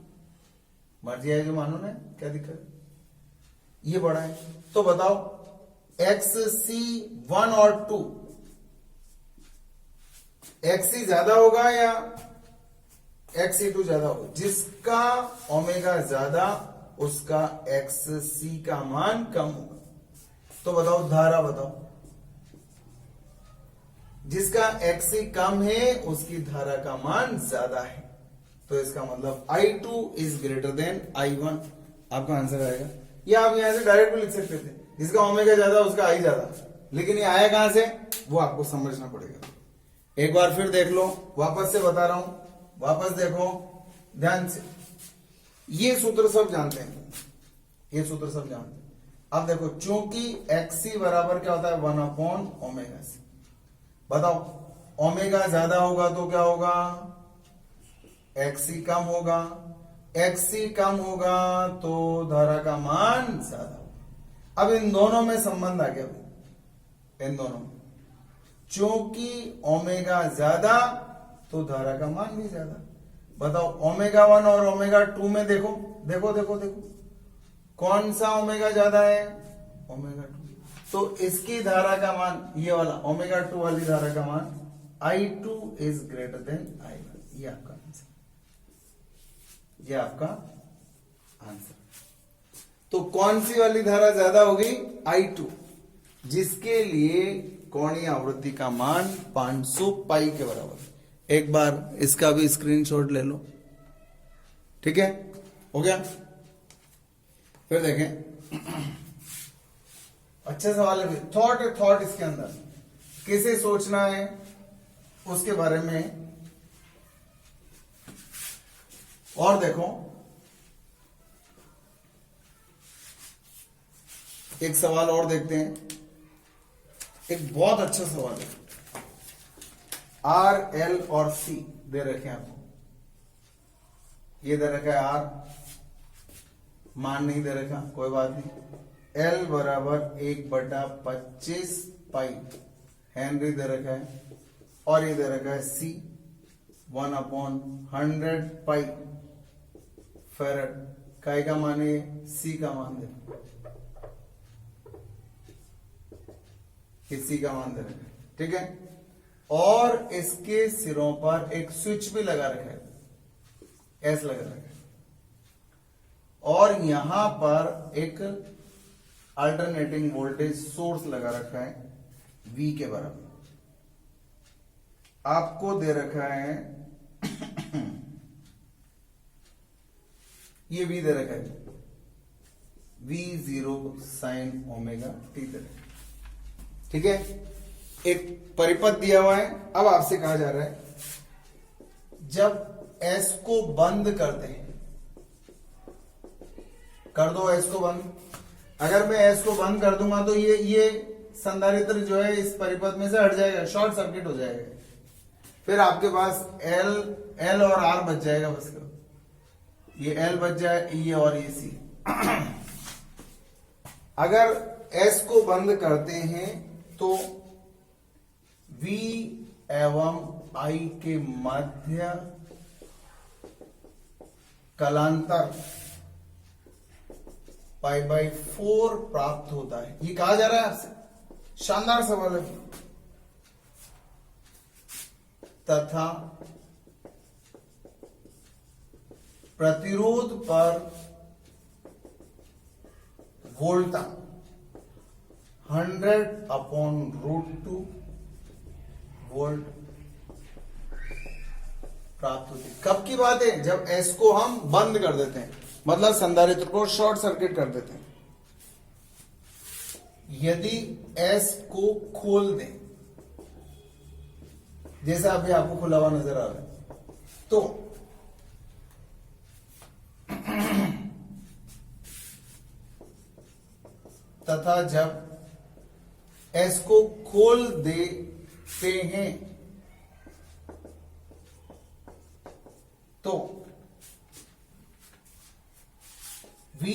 मर्जी है जो मानो ना, क्या दिक्कत है, ये बड़ा है। तो बताओ XC1 और 2, XC ज्यादा होगा या XC2 ज्यादा होगा, जिसका ओमेगा ज्यादा उसका XC का मान कम होगा। तो बताओ धारा, बताओ, जिसका XC कम है उसकी धारा का मान ज्यादा है, तो इसका मतलब I2 is greater than I1, आपका आंसर आएगा। या आप यहां से डायरेक्ट भी लिख सकते थे, जिसका ओमेगा ज्यादा उसका I ज्यादा, लेकिन ये आया कहां से वो आपको समझना पड़ेगा। एक बार फिर देख लो, वापस से बता रहा हूं, वापस देखो ध्यान से, ये सूत्र सब जानते हैं, ये सूत्र सब जानते हैं। अब देखो चूंकि XC बराबर क्या होता है 1/ओमेगा C, बताओ ओमेगा ज्यादा होगा तो क्या होगा, XC कम होगा, XC कम होगा तो धारा का मान ज्यादा होगा। अब इन दोनों में संबंध आ गया भाई, इन दोनों में, चूंकि ओमेगा ज्यादा तो धारा का मान भी ज्यादा। बताओ ओमेगा 1 और ओमेगा 2 में देखो देखो देखो देखो, कौन सा ओमेगा ज्यादा है, ओमेगा 2। तो इसकी धारा का मान, ये वाला ओमेगा 2 वाली धारा का मान I2 is greater than I1, ये आपका आंसर, ये आपका आंसर। तो कौन सी वाली धारा ज्यादा होगी, I2, जिसके लिए कोणीय आवृत्ति का मान 500 पाई के बराबर। एक बार इसका भी स्क्रीनशॉट ले लो, ठीक है, हो गया। फिर देखें, अच्छे सवाल है, थॉट इसके अंदर कैसे सोचना है उसके बारे में। और देखो एक सवाल और देखते हैं, एक बहुत अच्छा सवाल है। R, L और C दे रखे हैं आपको, ये दे रखा है R, मान नहीं दे रखा, कोई बात नहीं। L बराबर 1/25 पाई हेनरी दे रखा है, और ये दे रखा है C 1/100 पाई फेरेड। काय का मान है, C का मान दे, C का मान दे रखा है, ठीक है। और इसके सिरों पर एक स्विच भी लगा रखा है, S लगा रखा है, और यहां पर एक अल्टरनेटिंग वोल्टेज सोर्स लगा रखा है V के बराबर। आपको दे रखा है ये V दे रखा है, V0 sin ओमेगा t दे रखा है, ठीक है। एक परिपथ दिया हुआ है। अब आपसे कहा जा रहा है जब S को बंद कर दे, कर दो S को बंद, अगर मैं एस को बंद कर दूंगा तो ये संधारित्र जो है इस परिपथ में से हट जाएगा, शॉर्ट सर्किट हो जाएगा। फिर आपके पास एल और आर बच जाएगा बस, ये एल बच जाए, ये और ये सी। अगर एस को बंद करते हैं तो V एवं I के मध्य कलांतर π/4 प्राप्त होता है। ये कहा जा रहा है आपसे, शानदार सवाल है। तथा प्रतिरोध पर वोल्टा 100/√2 वोल्ट प्राप्त होती है। कब की बात है? जब एस को हम बंद कर देते हैं, मतलब संधारित्र को शॉर्ट सर्किट कर देते हैं। यदि एस को खोल दें, जैसा अभी आपको खुला हुआ नजर आ रहा है, तो तथा जब एस को खोल देते हैं तो V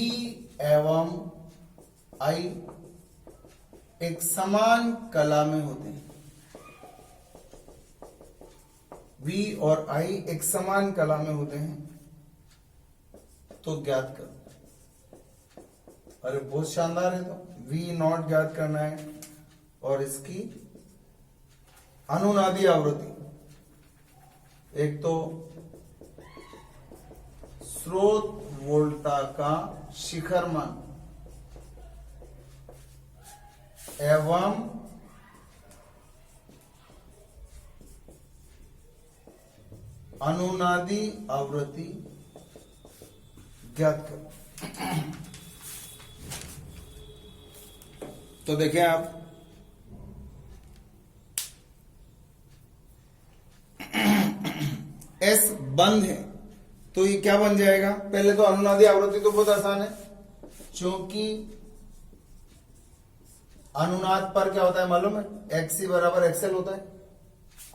एवं I एक समान कला में होते हैं। V और I एक समान कला में होते हैं। तो ज्ञात करो। अरे बहुत शानदार है। तो V0 ज्ञात करना है और इसकी अनुनादी आवृत्ति, एक तो स्रोत वोल्टा का शिखर मान एवं अनुनादी आवृत्ति ज्ञात करो। तो देखें आप, एस बंद है तो ये क्या बन जाएगा? पहले तो अनुनादी आवृत्ति तो बहुत आसान है, क्योंकि अनुनाद पर क्या होता है मालूम है? XC बराबर XL होता है।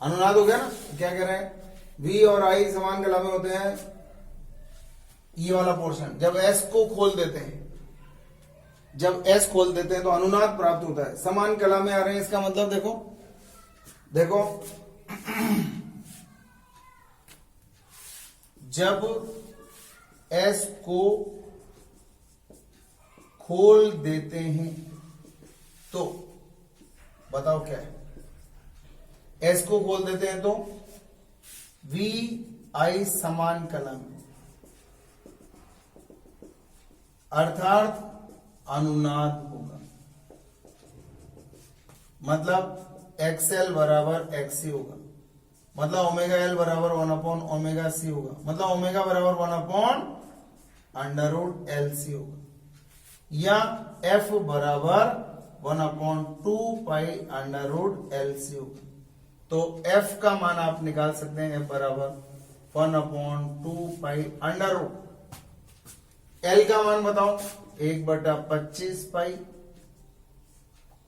अनुनाद हो गया ना। क्या कह रहे हैं? V और I समान कला में होते हैं। ये वाला पोर्शन जब S को खोल देते हैं, जब S खोल देते हैं तो अनुनाद प्राप्त होता है। समान कला में आ रहे हैं, इसका मतलब देखो देखो, जब S को खोल देते हैं तो बताओ क्या है? S को खोल देते हैं तो V I समान कला में, अर्थात अनुनाद होगा। मतलब XL बराबर XC होगा, मतलब ओमेगा L बराबर 1/ओमेगा C होगा, मतलब ओमेगा बराबर 1/√LC होगा, या F बराबर 1/2π√LC होगा। तो F का मान आप निकाल सकते हैं, F बराबर 1/2π√। L का मान बताओ, 1/25π,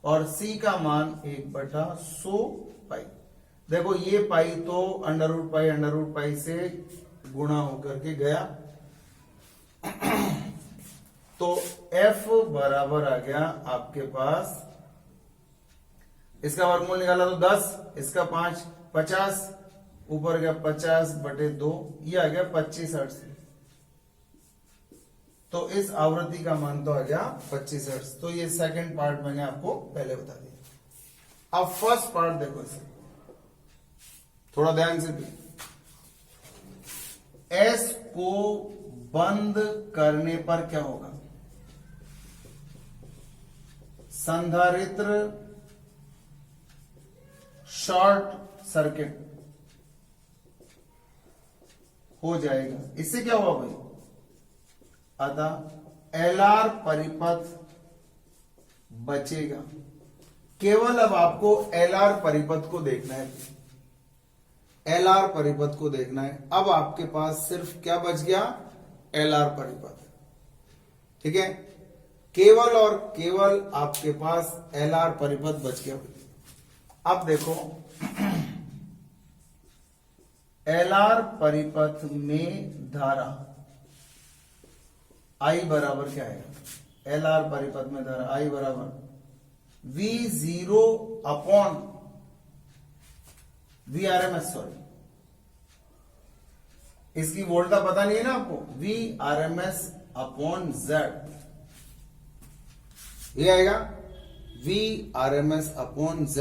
और C का मान 1/100π। देखो ये पाई तो √π से गुणा होकर के गया, तो F बराबर आ गया आपके पास, इसका वर्गमूल निकाला तो 10, इसका 5, 50, ऊपर गया 50/2, ये आ गया 25 हर्ट्ज। तो इस आवृत्ति का मान तो आ गया 25 हर्ट्ज। तो ये सेकंड पार्ट मैंने आपको पहले बता दिया। अब फर्स्ट पार्ट देखो, इसे थोड़ा ध्यान से भी। एस को बंद करने पर क्या होगा? संधारित्र शॉर्ट सर्किट हो जाएगा। इससे क्या हुआ भाई? अतः एलआर परिपथ बचेगा। केवल अब आपको एलआर परिपथ को देखना है, एलआर परिपथ को देखना है। अब आपके पास सिर्फ क्या बच गया? एलआर परिपथ। ठीक है, केवल और केवल आपके पास LR परिपथ बच गया। अब देखो LR परिपथ में धारा I बराबर क्या है? LR परिपथ में धारा I बराबर V0 अपॉन VRMS, सॉरी इसकी वोल्टा पता नहीं है ना आपको, VRMS अपॉन Z, ये आएगा VRMS अपॉन Z।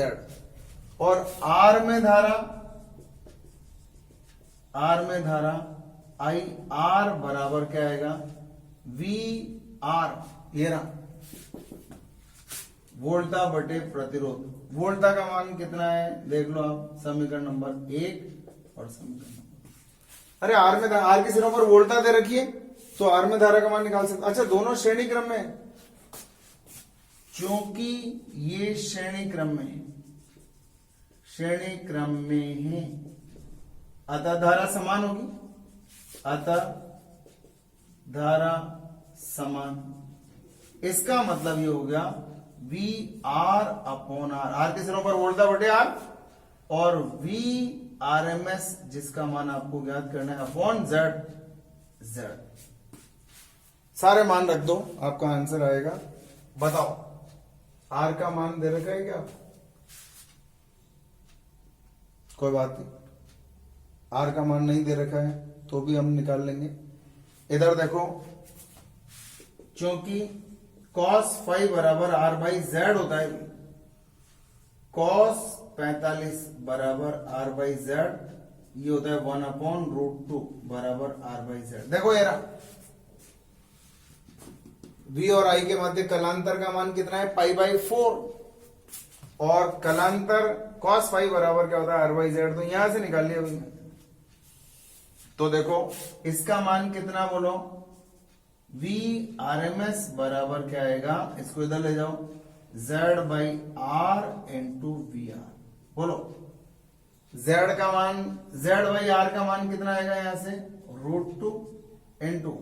और R में धारा IR बराबर क्या आएगा? VR, ये ना वोल्टा बटे प्रतिरोध। वोल्टा का मान कितना है देख लो आप, समीकरण नंबर 1 और समीकरण नंबर, अरे आर में आर के सिरों पर वोल्टा दे रखी है तो आर में धारा का मान निकाल सकते। अच्छा दोनों श्रेणी क्रम में है, क्योंकि ये श्रेणी क्रम में है अतः धारा समान होगी, अतः धारा समान। इसका मतलब ये हो गया वी आर अपॉन आर के सिरों पर वोल्टा बटे आर, और वी RMS जिसका मान आपको ज्ञात करना है अपॉन Z। सारे मान रख दो, आपका आंसर आएगा। बताओ R का मान दे रखा है क्या? कोई बात नहीं, R का मान नहीं दे रखा है तो भी हम निकाल लेंगे। इधर देखो, क्योंकि cos फाइव बराबर R बाई Z होता है, cos 45 बराबर R बाई Z, ये होता है 1/√2 बराबर R बाई Z। देखो ये रहा, V और I के मध्य कलांतर का मान कितना है? π/4, और कलांतर cos फाइव बराबर क्या होता है? R by Z। तो यहां से निकाल लिया भैया। तो देखो इसका मान कितना बोलो? VRMS बराबर क्या आएगा? इसको इधर ले जाओ, Z by R into VR। बोलो Z का मान, Z बाई R का मान कितना आएगा? यहां से √2 इंटू,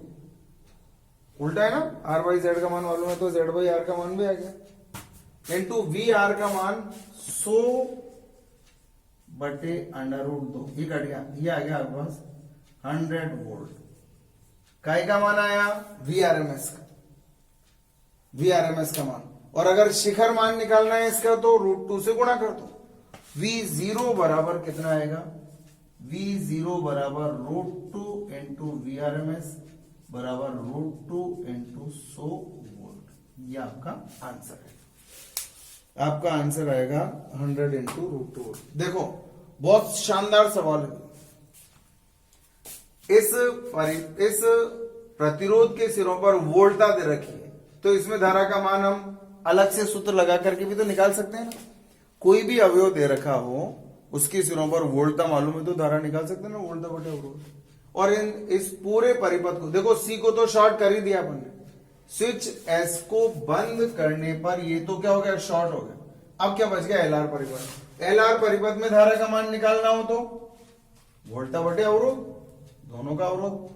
उल्टा है ना, R बाई Z का मान मालूम है तो Z बाई R का मान भी आ गया, इंटू VR का मान 100 बटे √2, ये कट गया, ये आ गया आपके पास 100 वोल्ट। काय का मान आया? VRMS का मान। और अगर शिखर मान निकालना है इसका तो √2 से गुणा कर दो। V0 बराबर कितना आएगा? V0 बराबर √2 इंटू VRMS बराबर √2 इंटू 100 वोल्ट। ये आपका आंसर है। आपका आंसर आएगा 100 इंटू √2 वोल्ट। देखो बहुत शानदार सवाल है। इस प्रतिरोध के सिरों पर वोल्टा दे रखी है, तो इसमें धारा का मान हम अलग से सूत्र लगा करके भी तो निकाल सकते हैं ना। कोई भी अवयव दे रखा हो, उसके सिरों पर वोल्टा मालूम है तो धारा निकाल सकते हैं ना, वोल्टा बटे अवरोध। और इस पूरे परिपथ को देखो, सी को तो शॉर्ट कर ही दिया अपन ने, स्विच एस को बंद करने पर ये तो क्या हो गया? शॉर्ट हो गया। अब क्या बच गया? एलआर परिपथ। एलआर परिपथ में धारा का मान निकालना हो तो वोल्टा बटे अवरोध, दोनों का अवरोध,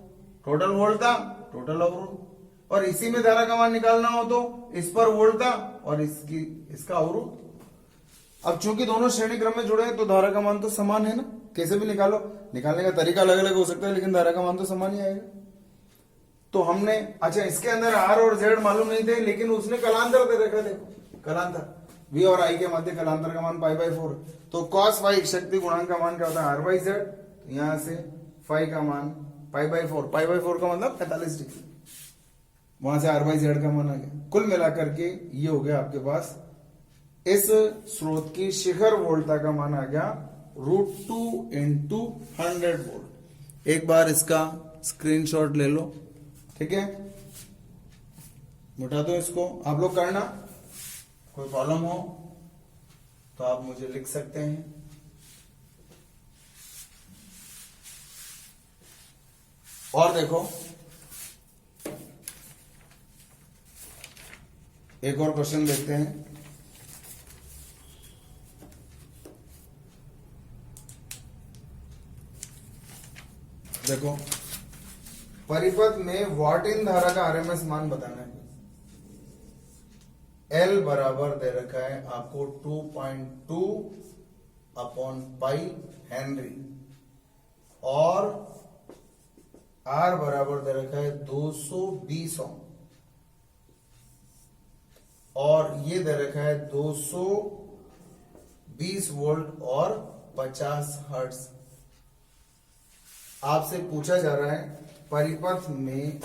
टोटल वोल्टा टोटल अवरोध। और इसी में धारा का मान निकालना हो तो इस पर वोल्टा और इसका अवरोध। अब चूंकि दोनों श्रेणी क्रम में जुड़े हैं तो धारा का मान तो समान है ना, कैसे भी निकालो, निकालने का तरीका अलग अलग हो सकता है लेकिन धारा का मान तो समान ही आएगा। तो हमने, अच्छा इसके अंदर आर और जेड मालूम नहीं थे लेकिन उसने कलांतर दे रखा, देखो कलांतर वी और आई के मध्य कलांतर का मान π/4, तो cos फाइव शक्ति गुणांक का मान क्या होता है? R by Z. तो यहां से फाइव का मान π/4, π/4 का मतलब 45 डिग्री, वहां से R बाई जेड का मान आ गया। कुल मिलाकर के ये हो गया आपके पास, इस स्रोत की शिखर वोल्टा का मान आ गया √2 इंटू 100 वोल्ट। एक बार इसका स्क्रीनशॉट ले लो, ठीक है, मिटा दो इसको। आप लोग करना, कोई प्रॉब्लम हो तो आप मुझे लिख सकते हैं। और देखो एक और क्वेश्चन देखते हैं। देखो, परिपथ में वॉट इन धारा का आरएमएस मान बताना है। एल बराबर दे रखा है आपको 2.2 अपॉन पाई हेनरी और आर बराबर दे रखा है 220 ओम और ये दे रखा है 220 वोल्ट और 50 हर्ट्ज। आपसे पूछा जा रहा है परिपथ में,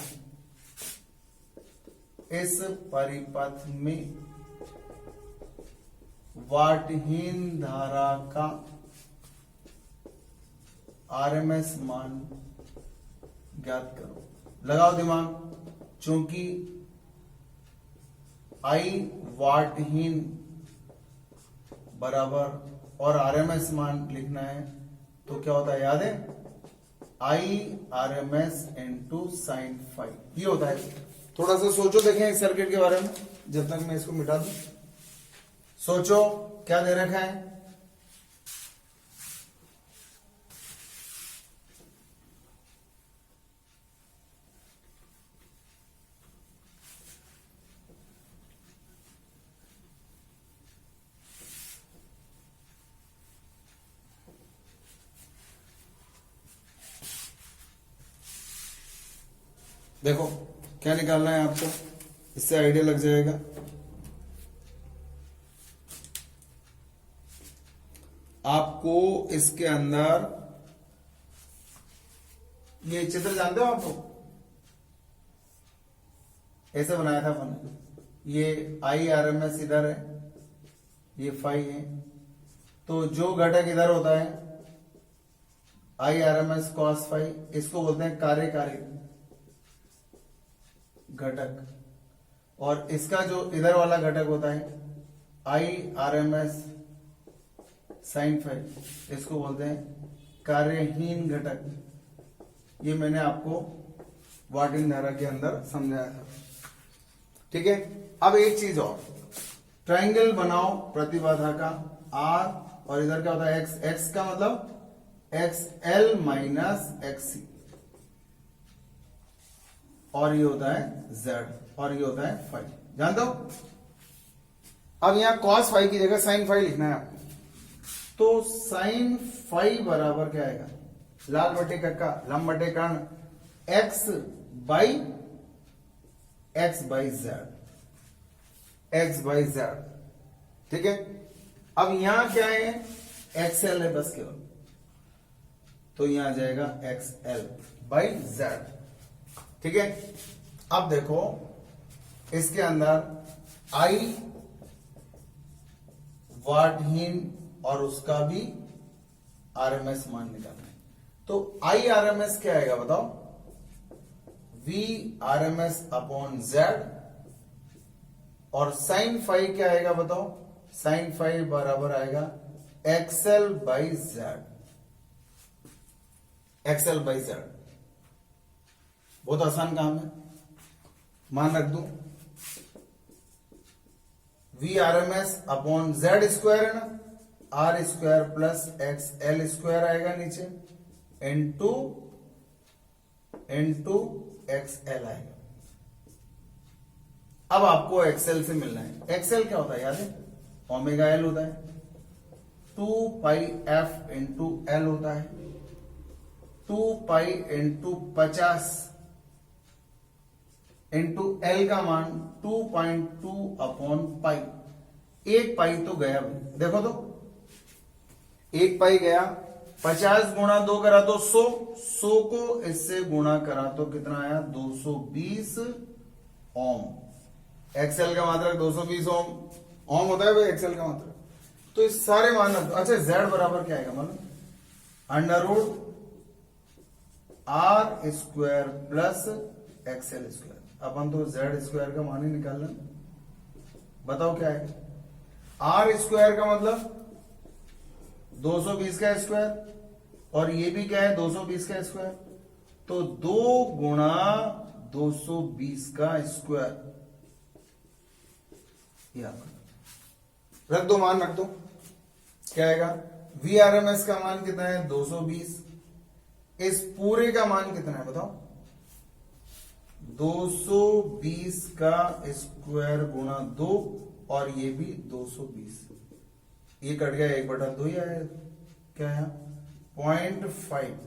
इस परिपथ में वाटहीन धारा का आरएमएस मान ज्ञात करो। लगाओ दिमाग, चूंकि आई वाटहीन बराबर और आरएमएस मान लिखना है तो क्या होता है याद है, आई आरएमएस इंटू साइन फाइव, ये होता है। थोड़ा सा सोचो, देखें इस सर्किट के बारे में जब तक मैं इसको मिटा दूं। सोचो क्या दे रखा है, देखो क्या निकालना है आपको, इससे आइडिया लग जाएगा। आपको इसके अंदर ये चित्र जानते हो आप लोग, ऐसे बनाया था अपन, ये आई आरएमएस इधर है, ये फाई है, तो जो घटक इधर होता है आई आरएमएस कॉस फाई, इसको बोलते हैं कार्यकारी घटक, और इसका जो इधर वाला घटक होता है आई आरएमएस साइन फाइव, इसको बोलते हैं कार्यहीन घटक। ये मैंने आपको वाटहीन धारा के अंदर समझाया था, ठीक है। अब एक चीज और, ट्रायंगल बनाओ प्रतिबाधा का आर और इधर क्या होता है एक्स, एक्स का मतलब एक्स एल माइनस एक्सी और ये होता है z और ये होता है फाइव, जानते हो। अब यहां cos फाइव की जगह sin फाइव लिखना है आपको, तो sin फाइव बराबर क्या आएगा, लाल बटे कक्का लंब बटे कर्ण x by z, x by z, ठीक है। अब यहां क्या है, xl है बस केवल, तो यहां आ जाएगा xl बाई z, ठीक है। अब देखो इसके अंदर आई वाटहीन और उसका भी आरएमएस मान निकालना है, तो आई आरएमएस क्या आएगा बताओ, वी आरएमएस अपॉन जेड, और साइन फाइव क्या आएगा बताओ, साइन फाइव बराबर आएगा XL by Z, XL by Z. बहुत आसान काम है, मान रख दूं, V R M S upon Z square है ना, R square plus X L square आएगा नीचे, इनटू एक्स एल आएगा। अब आपको एक्सएल से मिलना है, एक्सएल क्या होता है याद है, ओमेगा एल होता है, 2 पाई एफ इंटू एल होता है, 2 पाई इंटू 50 इंटू एल का मान 2.2 अपॉन पाई। एक पाई तो गया भाई, देखो तो एक पाई गया, 50 गुणा 2 करा तो 100, 100 को इससे गुणा करा तो कितना आया 220 ओम। एक्सएल का मात्रक 220 ओम होता है भाई एक्सएल का मात्रक, तो इस सारे मान। अच्छा जेड बराबर क्या आएगा मालूम, under root R square plus XL square. अपन तो जेड स्क्वायर का मान ही निकालना, बताओ क्या है, आर स्क्वायर का मतलब 220 का स्क्वायर, और ये भी क्या है 220 का स्क्वायर, तो 2 गुणा 220 का स्क्वायर, रख दो मान, रख दो, क्या आएगा, वी आर एम एस का मान कितना है 220, इस पूरे का मान कितना है बताओ 220 का स्क्वायर गुणा 2 और ये भी 220, ये कट गया 1/2 ही आया, क्या है 0.5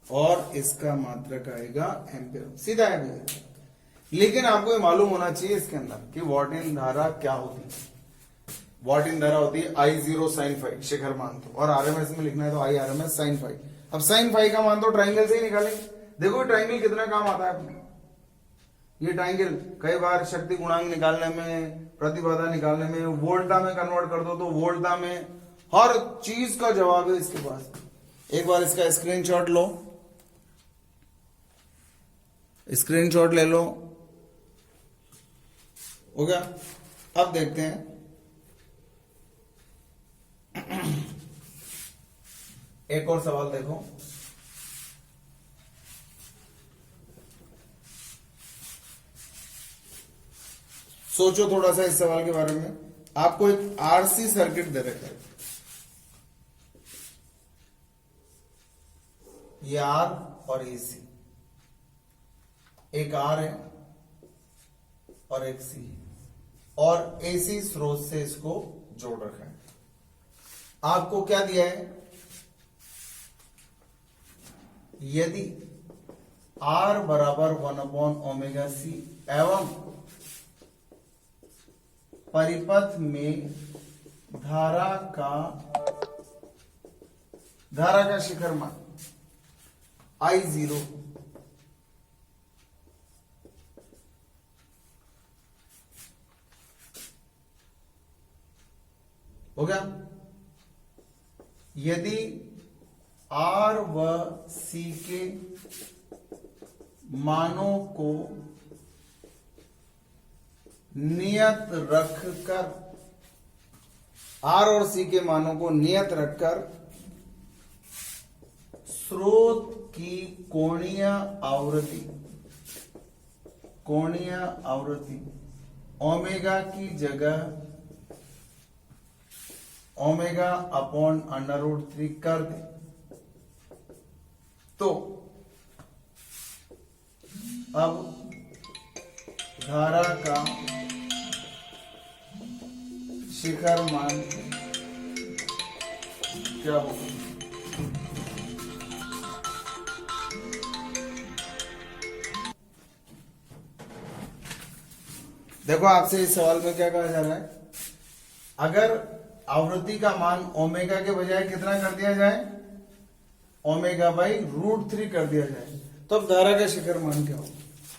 और इसका मात्रक आएगा एम्पियर, सीधा है भैया। लेकिन आपको ये मालूम होना चाहिए इसके अंदर कि वॉट इन धारा क्या होती है। वॉट इन धारा होती है I0 sin फाइव शिखर मान तो, और आरएमएस में लिखना है तो I RMS sin फाइव। अब sin फाइव का मान तो ट्राइंगल से ही निकालेंगे। देखो ट्राइंगल कितना काम आता है अपने, ये ट्राइंगल कई बार शक्ति गुणांक निकालने में, प्रतिबाधा निकालने में, वोल्टा में कन्वर्ट कर दो तो वोल्टा में, हर चीज का जवाब है इसके पास। एक बार इसका स्क्रीनशॉट लो, स्क्रीनशॉट ले लो, हो गया। अब देखते हैं एक और सवाल देखो, सोचो थोड़ा सा इस सवाल के बारे में। आपको एक आरसी सर्किट दे रखा है, ये आर और एसी, एक आर है और एक सी है, और एसी स्रोत से इसको जोड़ रखा है। आपको क्या दिया है, यदि R बराबर 1/ωc एवं परिपथ में धारा का शिखर मान I0 हो गया। यदि R व C के मानों को नियत रखकर, R और C के मानों को नियत रखकर स्रोत की कोणीय आवृत्ति ओमेगा की जगह ω/√3 कर दे तो अब धारा का शिखर मान क्या होगा। देखो आपसे इस सवाल में क्या कहा जा रहा है, अगर आवृत्ति का मान ओमेगा के बजाय कितना कर दिया जाए, ω/√3 कर दिया जाए, तो अब धारा का शिखर मान क्या होगा।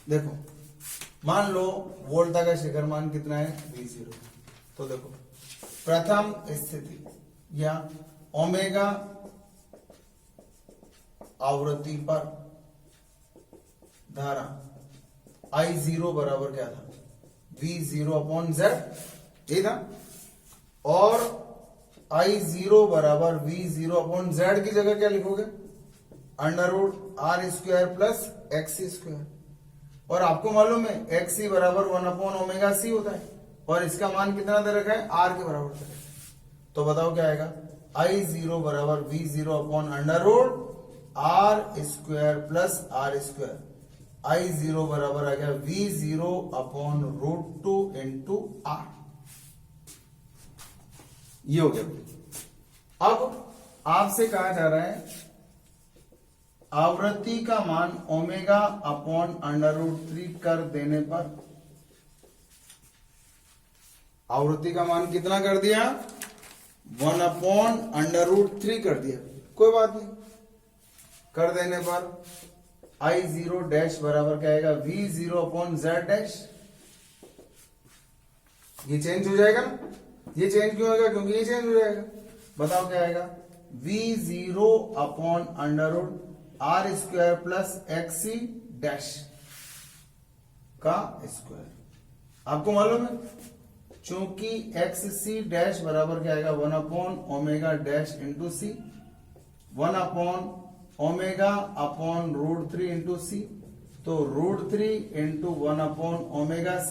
देखो मान लो वोल्टा का शिखर मान कितना है V0, तो देखो प्रथम स्थिति या ओमेगा आवृत्ति पर धारा I0 बराबर क्या था, V0/Z, ये था, और I0 बराबर V0/Z की जगह क्या लिखोगे, √R² प्लस XC², और आपको मालूम है XC बराबर 1/ωc होता है, और इसका मान कितना दे रखा है, R के बराबर दे रखा है। तो बताओ क्या आएगा, I0 बराबर V0/√R² प्लस R², I0 बराबर आ गया V0/√2 इंटू R, ये हो गया। अब आपसे कहा जा रहा है आवृत्ति का मान ω/√3 कर देने पर, आवृत्ति का मान कितना कर दिया, 1/√3 कर दिया, कोई बात नहीं, कर देने पर I0 डैश बराबर क्या आएगा, V0/Z डैश, ये चेंज हो जाएगा ना, ये चेंज क्यों होगा, क्योंकि ये चेंज हो जाएगा। बताओ क्या आएगा, V0/√R² प्लस XC डैश का स्क्वायर। आपको मालूम है चूंकि XC डैश बराबर क्या आएगा, 1/ω dash into C, 1/ω/√3 into C, तो √3 इंटू 1/ω/c,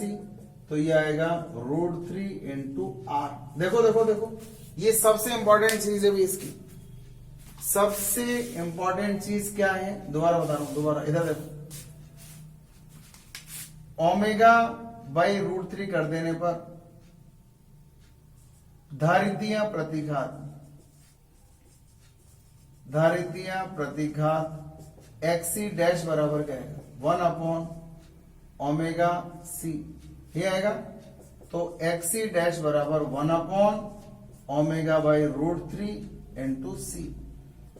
तो ये आएगा √3 इंटू R। देखो देखो देखो, ये सबसे इंपॉर्टेंट चीज है भी इसकी, सबसे इंपॉर्टेंट चीज क्या है, दोबारा बता रहा हूं, दोबारा इधर देखो, ओमेगा बाई √3 कर देने पर धारितीय प्रतिघात एक्सी डैश बराबर क्या आएगा 1/ओमेगा c ये आएगा। तो एक्सी डैश बराबर 1/ओमेगा बाई √3 इंटू सी।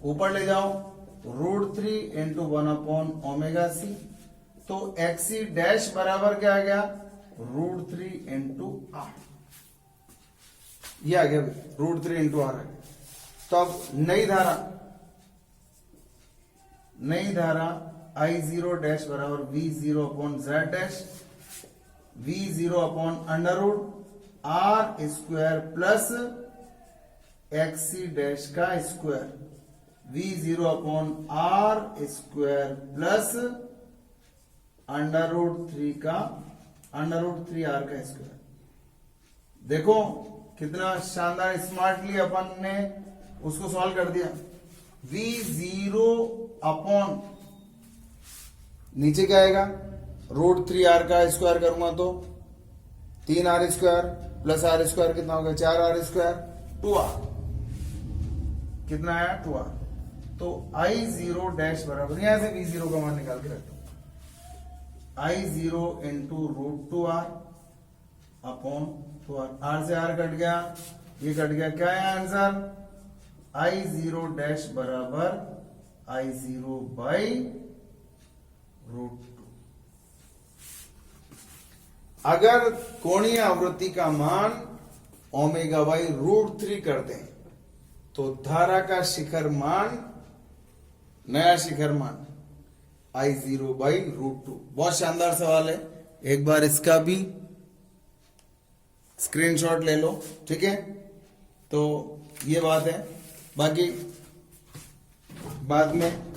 ऊपर ले जाओ √3 इंटू 1/ओमेगा c। तो एक्सी डैश बराबर क्या आ गया √3 इंटू आर। ये आ गया √3 इंटू आर आ गया। तो अब नई धारा I0 डैश बराबर V0 upon Z dash V0 upon √R² plus XC dash का square V0 upon R² plus √3 का √3R का स्क्वायर। देखो कितना शानदार स्मार्टली अपन ने उसको सॉल्व कर दिया। V0 अपॉन नीचे क्या आएगा √3R का स्क्वायर करूंगा तो 3R² प्लस R² कितना होगा 4R², 2R कितना आया 2R। तो I0 डैश बराबर यहां से V0 का मान निकाल के रखता हूं I0 into √2R upon 2R। R से R कट गया, ये कट गया, क्या है आंसर I0 डैश बराबर I0 बाई √2। अगर कोणीय आवृत्ति का मान ओमेगा बाई √3 कर दें तो धारा का शिखर मान, नया शिखर मान I0 बाई √2। बहुत शानदार सवाल है, एक बार इसका भी स्क्रीनशॉट ले लो, ठीक है। तो ये बात है, बाकी बाद में